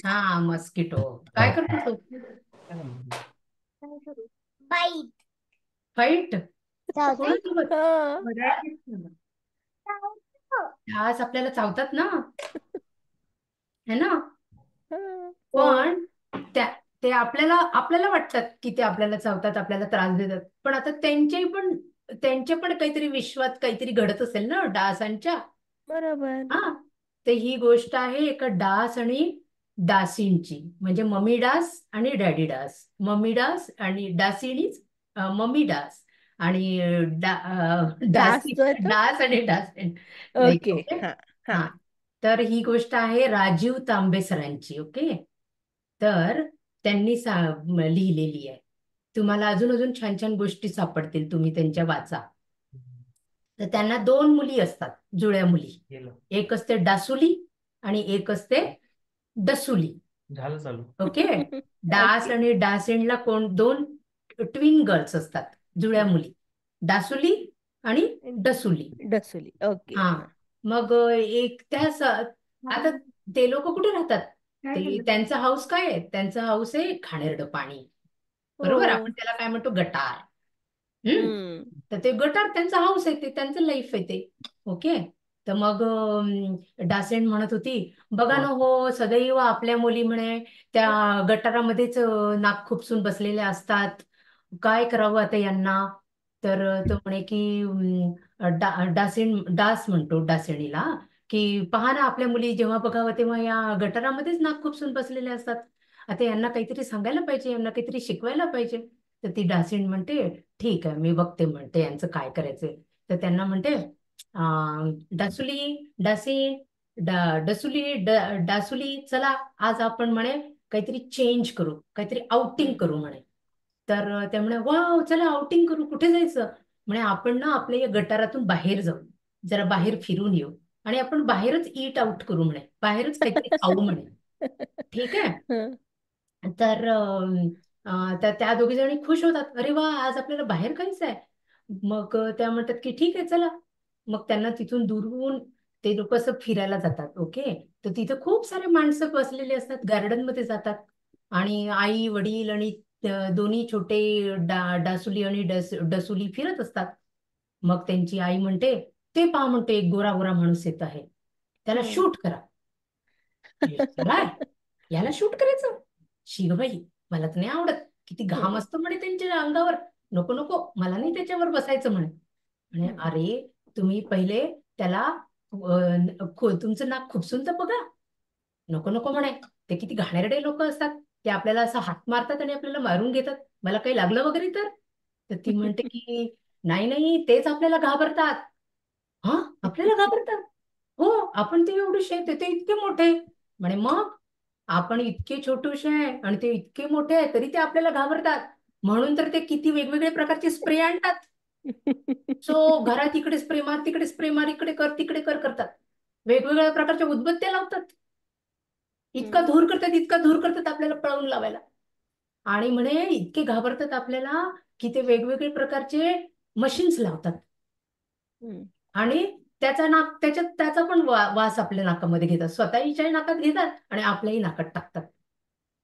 Speaker 3: हा, मस्किटो. काय करतो तो?
Speaker 9: Bite.
Speaker 3: फाईट.
Speaker 9: चावते?
Speaker 3: कोणासोबत?
Speaker 1: हा.
Speaker 3: डास आपल्याला चावतात ना, है ना?
Speaker 1: हा.
Speaker 3: पण ते आपल्याला वाटतात की ते आपल्याला चावतात, आपल्याला त्रास देतात. पण आता त्यांच्या पण काहीतरी विश्वात काहीतरी घडत असेल ना डासांच्या.
Speaker 1: बरोबर.
Speaker 3: हा. तर ही गोष्ट आहे एका डास आणि डासींची. म्हणजे मम्मी डास आणि डॅडी डास. मम्मी डास आणि डासीनीच मम्मी डास. आणि
Speaker 1: डास जो आहे तो?
Speaker 3: डास आणि डासीन.
Speaker 1: ओके.
Speaker 3: ओके.
Speaker 1: हा. हा.
Speaker 3: हा. तर ही गोष्ट आहे राजीव तांबे सरांची. ओके. तर त्यांनी लिहिलेली आहे. तुम्हाला अजून अजून छान छान गोष्टी सापडतील, तुम्ही त्यांच्या वाचा. तर त्यांना 2 मुली असतात, जुळ्या मुली. एक असते डासुली आणि एक असते डसुली.
Speaker 6: झालं चालू.
Speaker 3: ओके. डास
Speaker 1: ओके.
Speaker 3: आणि डासिनला 2 ट्विन गर्ल्स असतात, जुळ्या मुली. डासुली आणि डसुली.
Speaker 1: डसुली. ओके.
Speaker 3: हा.
Speaker 1: हा.
Speaker 3: मग आता ते लोक कुठे राहतात? त्यांचा हाऊस काय आहे? त्यांचा हाऊस आहे घाणेरडं पाणी. बरोबर. आपण त्याला काय म्हणतो? गटार.
Speaker 1: हम्म.
Speaker 3: तर ते गटार त्यांचा हाऊस आहे, ते त्यांचं लाईफ आहे ते. ओके. तर मग डासेन म्हणत होती, बघा ना हो, सदैव आपल्या मुली म्हणे त्या गटारामध्येच नाक खुपसून बसलेल्या असतात. काय करावं आता यांना? तर तो म्हणे की डास म्हणतो डासेणीला की पहा ना, आपल्या मुली जेव्हा बघावं तेव्हा या गटारामध्येच नाक खुपसून बसलेल्या असतात. आता यांना काहीतरी सांगायला पाहिजे, यांना काहीतरी शिकवायला पाहिजे. तर ती डासीण म्हणते, ठीक आहे, मी बघते म्हणते यांचं काय करायचंय. तर त्यांना म्हणते, डासुली, डासीण, डसुली, डासुली, चला आज आपण म्हणे काहीतरी चेंज करू, काहीतरी आउटिंग करू म्हणे. तर त्या म्हणे, वाव, चला आउटिंग करू. कुठे जायचं? म्हणे, आपण ना आपल्या या गटारातून बाहेर जाऊ, जरा बाहेर फिरून येऊ आणि आपण बाहेरच ईट आउट करू म्हणे, बाहेरच काहीतरी खाऊ म्हणे. ठीक आहे. तर त्या दोघी जणी खुश होतात, अरे वा, आज आपल्याला बाहेर खायचं आहे. मग त्या म्हणतात की ठीक आहे, चला. मग त्यांना तिथून दुरून ते लोक असं फिरायला जातात. ओके. तर तिथे खूप सारे माणसं बसलेले असतात, गार्डन मध्ये जातात आणि आई वडील आणि दोन्ही छोटे डासुली आणि डसुली फिरत असतात. मग त्यांची आई म्हणते, ते पहा म्हणते, एक गोरा गोरा माणूस येत आहे, त्याला शूट करा. चला, याला शूट करायचं? शिग बाई, मला तर नाही आवडत, किती घाम असतो म्हणे त्यांच्या अंगावर, नको नको, मला नाही त्याच्यावर बसायचं म्हणे. म्हणे, अरे तुम्ही पहिले त्याला तुमचं नाक खुपसून तर बघा. नको नको म्हणे, ते किती घाणेरडे लोक असतात, ते आपल्याला असं हात मारतात आणि आपल्याला मारून घेतात, मला काही लागलं वगैरे तर. तर ती म्हणते की नाही नाही, तेच आपल्याला घाबरतात. हा, आपल्याला घाबरतात? हो, आपण ते एवढेशे, ते इतके मोठे. म्हणे, मग आपण इतके छोटूशे आहे आणि ते इतके मोठे आहे तरी ते आपल्याला घाबरतात, म्हणून तर ते किती वेगवेगळे प्रकारचे स्प्रे आणतात. सो घरात इकडे स्प्रे मार, तिकडे स्प्रे मार, इकडे कर, तिकडे कर करतात, वेगवेगळ्या प्रकारच्या उदबत्त्या लावतात, इतका धूर करतात, इतका धूर करतात आपल्याला पळवून लावायला. आणि म्हणे इतके घाबरतात आपल्याला की ते वेगवेगळे प्रकारचे मशीन्स लावतात आणि त्याचा पण वास आपल्या नाकामध्ये घेतात, स्वतःच्या नाकात घेतात आणि आपल्याही नाकात टाकतात.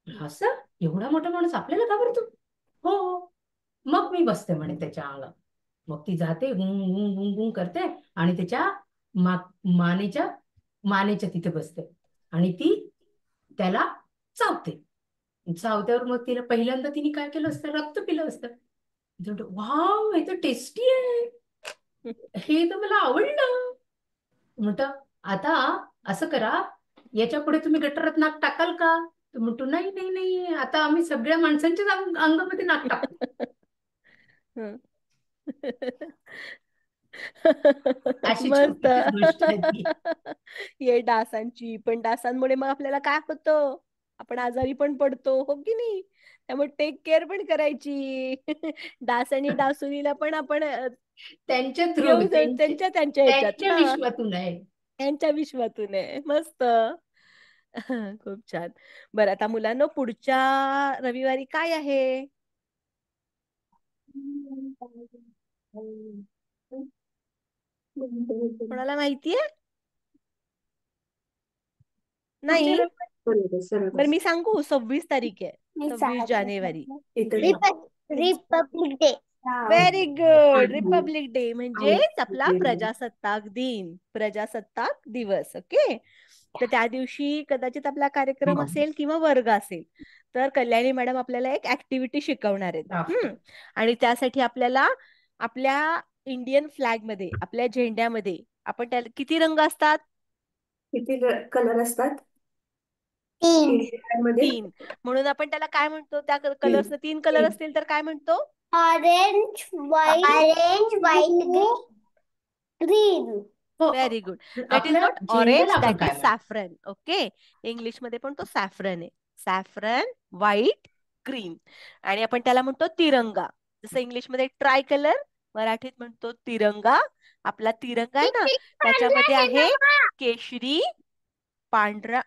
Speaker 3: असं एवढा मोठा माणूस आपल्याला घाबरतो? हो हो. मग मी बसते म्हणे त्याच्या अंगावर. मग ती जाते, गुंग गुंग गुंग गुंग करते आणि त्याच्या मानेच्या तिथे बसते आणि ती त्याला चावते. चावत्यावर मग तिला पहिल्यांदा तिने काय केलं असतं, रक्त पिलं असतं. वाव, हे तर टेस्टी आहे, हे तर मला आवडलं. म्हणतं, आता असं करा, याच्या पुढे तुम्ही गटारात नाक टाकाल का? तर म्हणतो, नाही नाही नाही, आता आम्ही सगळ्या माणसांच्याच अंगामध्ये नाक टाकतो. अशी
Speaker 1: मस्त.
Speaker 3: छोटीशी गोष्ट आहे ती.
Speaker 1: ये डासांची, पण डासांमुळे मग आपल्याला काय होतं, आपण आजारी पण पडतो, हो की नाही? त्यामुळे टेक केअर पण करायची. डास आणि डासुनीला पण आपण
Speaker 3: त्यांच्या थ्रू,
Speaker 1: घेऊन जाऊ त्यांच्या ह्याच्यात.
Speaker 3: त्यांच्या
Speaker 1: हा,
Speaker 3: विश्वातून आहे.
Speaker 1: त्यांच्या विश्वातून आहे. मस्त. खूप छान. बरं, आता मुलांनो, पुढच्या रविवारी काय आहे? कोणाला माहितीये? नाही? बरं, मी सांगू, 26 तारीख आहे, 26 जानेवारी.
Speaker 9: Republic day.
Speaker 1: Very good. Republic day म्हणजेच आपला प्रजासत्ताक दिन, प्रजासत्ताक दिवस. ओके. तर त्या दिवशी कदाचित आपला कार्यक्रम असेल किंवा वर्ग असेल. तर कल्याणी मॅडम आपल्याला एक ऍक्टिव्हिटी शिकवणार आहेत. आणि त्यासाठी आपल्याला आपल्या इंडियन फ्लॅग मध्ये, आपल्या झेंड्यामध्ये, आपण त्याला किती रंग असतात?
Speaker 2: किती कलर असतात?
Speaker 1: 3. म्हणून आपण त्याला काय म्हणतो? त्या कलर्स 3 कलर असतील तर काय म्हणतो?
Speaker 9: Orange, white, green.
Speaker 1: Very good. That is not orange, that is saffron. Okay. English मध्ये पण तो सॅफ्रन आहे. Saffron, white, green. आणि आपण त्याला म्हणतो तिरंगा. जसं इंग्लिश मध्ये ट्राय कलर, मराठीत म्हणतो तिरंगा. आपला तिरंगा आहे ना, त्याच्यामध्ये आहे केशरी, पांढरा,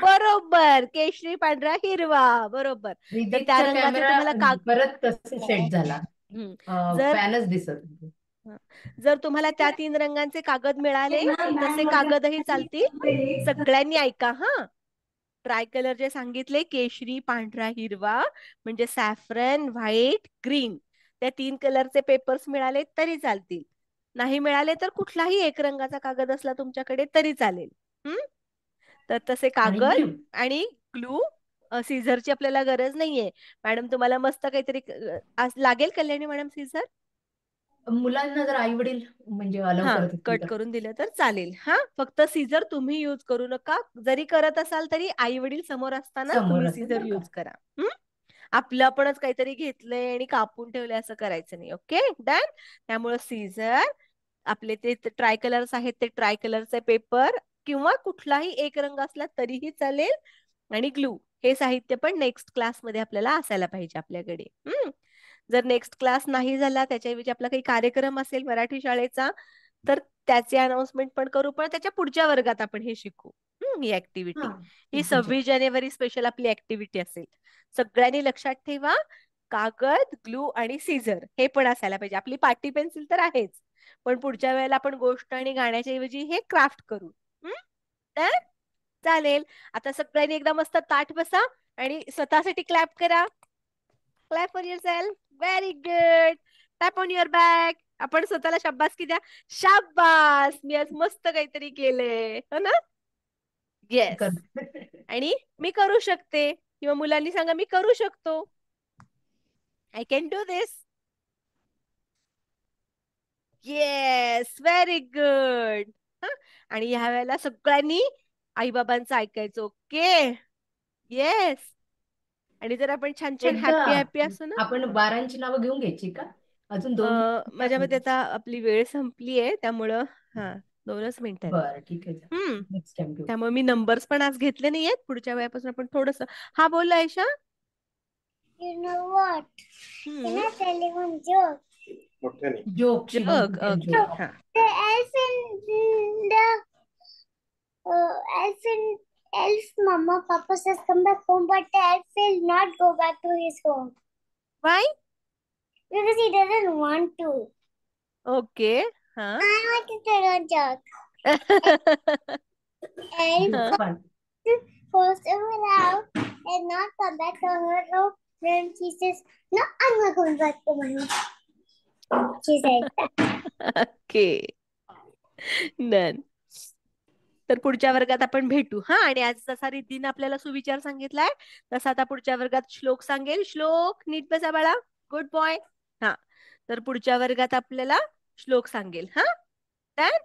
Speaker 1: बरोबर, केशरी, पांढरा, हिरवा, बरोबर. तर त्या रंगाचे तुम्हाला
Speaker 3: परत कसं सेट झाला, फॅनच दिसत.
Speaker 1: जर तुम्हाला त्या 3 रंगांचे कागद मिळाले, तसे कागदही चालतील. सगळ्यांनी ऐका हा. ट्राय कलर जे सांगितले, केशरी, पांढरा, हिरवा, म्हणजे सॅफ्रन, व्हाईट, ग्रीन, त्या 3 कलरचे पेपर्स मिळाले तरी चालतील. नाही मिळाले तर कुठलाही एक रंगाचा कागद असला तुमच्याकडे तरी चालेल. तर तसे कागद आणि ग्लू, सीझरची आपल्याला गरज नाहीये. मॅडम तुम्हाला मस्त काहीतरी लागेल, कल्याणी मॅडम, सीझर?
Speaker 3: मुलांना जर आई वडील म्हणजे अलाउ
Speaker 1: हा
Speaker 3: करत असतील
Speaker 1: कट
Speaker 3: तर.
Speaker 1: करून दिलं तर चालेल. हा फक्त सीझर तुम्ही यूज करू नका. जरी करत असाल तरी आई वडील समोर असताना
Speaker 3: समोर
Speaker 1: तुम्ही
Speaker 3: असेल
Speaker 1: सीझर
Speaker 3: तर
Speaker 1: यूज करा. आपलं आपणच काहीतरी घेतलंय आणि कापून ठेवलंय असं करायचं नाही. Okay done. त्यामुळे सीझर, आपले ते ट्राय कलर्स आहेत ते ट्राय कलरचे पेपर किंवा कुठलाही एक रंग असला तरीही चालेल, आणि ग्लू हे साहित्य पण नेक्स्ट क्लासमध्ये आपल्याला असायला पाहिजे आपल्याकडे. जर नेक्स्ट क्लास नाही झाला, त्याच्याऐवजी आपला काही कार्यक्रम असेल मराठी शाळेचा, तर त्याचे अनाउन्समेंट पण करू, पण त्याच्या पुढच्या वर्गात आपण हे शिकू. ही ऍक्टिव्हिटी,
Speaker 3: हा
Speaker 1: ही
Speaker 3: पुढच्या.
Speaker 1: 26 जानेवारी स्पेशल आपली ऍक्टिव्हिटी असेल. सगळ्यांनी लक्षात ठेवा, कागद, ग्लू आणि सीझर हे पण असायला पाहिजे. आपली पाटी पेन्सिल तर आहेच, पण पुढच्या वेळेला आपण गोष्ट आणि गाण्याच्या ऐवजी हे क्राफ्ट करू. तर चालेल. आता सगळ्यांनी एकदा मस्त ताठ बसा आणि स्वतःसाठी क्लॅप करा. Clap for yourself. Very good. Tap on your back. आपण स्वतःला शाबासकी द्या. शाबास, मी आज मस्त काहीतरी केलंय, हो ना? येस. आणि मी करू शकते, किंवा मुलांनी सांगा मी करू शकतो. I can do this. Yes, very good. आणि ह्या वेळेला सगळ्यांनी आईबाबांचं ऐकायचं. ओके. येस. आणि जर आपण छान छान
Speaker 3: एकदा
Speaker 1: हॅपी हॅपी असू ना.
Speaker 3: आपण वारांची नावं घेऊन घ्यायची का? अजून 2 मिनिटं
Speaker 1: माझ्या
Speaker 3: आहे.
Speaker 1: मते आता आपली वेळ संपली आहे, त्यामुळं 2च मिनिटं आहेत.
Speaker 3: बरं ठीक आहे. नेक्स्ट टाइम घेऊ.
Speaker 1: त्यामुळे मी नंबर्स पण आज घेतले नाहीयेत. पुढच्या वेळेपासून आपण थोडस. हा बोल Ayesha.
Speaker 9: You know what? Can I tell you one joke?
Speaker 6: मोठ्याने.
Speaker 3: जोक शिवम
Speaker 1: जग.
Speaker 3: कुठे
Speaker 1: ओके.
Speaker 3: जोक.
Speaker 1: हा.
Speaker 9: The elf in the elf mama papa says come back home, but the elf will not go back to his home
Speaker 1: bye.
Speaker 9: because he doesn't want to.
Speaker 1: Okay. हा.
Speaker 9: I want to tell a joke. Elf
Speaker 1: हा.
Speaker 3: पण
Speaker 9: goes to her house and not come back to her room. Then she says, "No, I'm not going back to my home." She said that.
Speaker 1: Okay. Done. तर पुढच्या वर्गात आपण भेटू. आणि आज जसा रिद्धीने आपल्याला सुविचार सांगितलाय तसा आता पुढच्या वर्गात श्लोक सांगेल. श्लोक नीट बसा बाळा. Good boy. तर पुढच्या वर्गात आपल्याला श्लोक सांगेल. डन.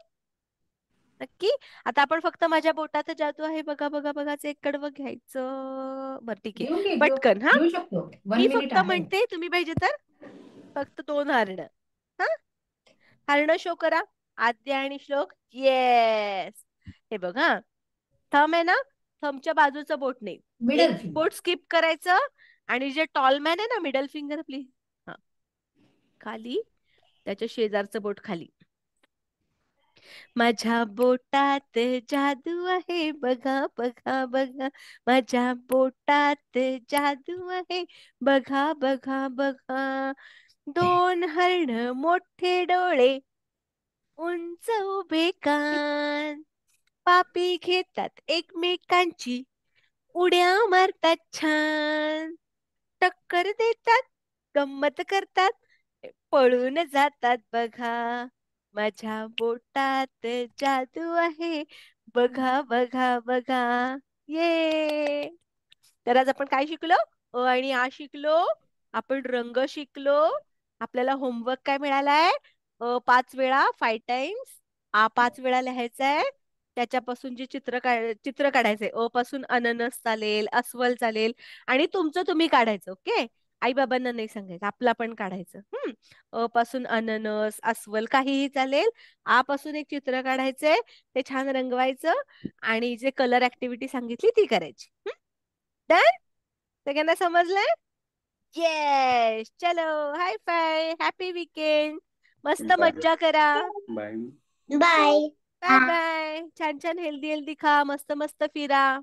Speaker 1: नक्की. आता आपण फक्त माझ्या बोटात जादू आहे बघा बघा बघाचं एक कडवं घ्यायचं. बरं ठीक
Speaker 3: घेऊ
Speaker 1: आहे,
Speaker 3: घे
Speaker 1: पटकन.
Speaker 3: घेऊ शकतो. 1
Speaker 1: मी
Speaker 3: मिनिट
Speaker 1: फक्त
Speaker 3: आहे.
Speaker 1: म्हणते, तुम्ही पाहिजे तर फक्त 2 हरणं. हरणं शो करा. आद्य आणि श्लोक. येस. हे बघ. थंब आहे ना, थंबच्या बाजूचं बोट नाही,
Speaker 3: मिडल
Speaker 1: एक
Speaker 3: फिंगर.
Speaker 1: बोट स्किप करायचं, आणि जे टॉलमॅन आहे ना, मिडल फिंगर आपली खाली, त्याच्या शेजारचं बोट खाली. माझ्या बोटात जादू आहे बघा बघा बघा. माझ्या बोटात जादू आहे बघा बघा बघा. 2 हरण, मोठे डोळे, उंच उभे कान, पापी घेतात एकमेकांची, उड्या मारतात छान, टक्कर देतात, गंमत करतात, पळून जातात बघा. माझ्या बोटात जादू आहे बघा बघा बघा. ये. तर आज आपण काय शिकलो? अ आणि आ शिकलो. आपण रंग शिकलो. आपल्याला होमवर्क काय मिळालाय? 5 वेळा 5 टाइम्स. आ 5 वेळा लिहायचंय. त्याच्यापासून जे चित्र काढायचंय. अ पासून अननस चालेल, अस्वल चालेल, आणि तुमचं तुम्ही काढायचं. ओके. आई बाबांना नाही सांगायचं, आपला पण काढायचं. अ पासून अननस, अस्वल काहीही चालेल. आ पासून एक चित्र काढायचंय, ते छान रंगवायचं, आणि जे कलर ऍक्टिव्हिटी सांगितली ती करायची. डन. सगळ्यांना समजलंय? येस. चलो, हाय फाय. Happy weekend. मस्त
Speaker 4: बाय
Speaker 1: मज्जा करा.
Speaker 4: बाय.
Speaker 9: Bye.
Speaker 1: Bye bye. छान छान हेल्दी हेल्दी खा, मस्त मस्त फिरा.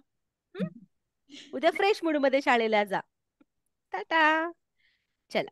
Speaker 1: उद्या फ्रेश मूड मध्ये शाळेला जा. टाटा. चला.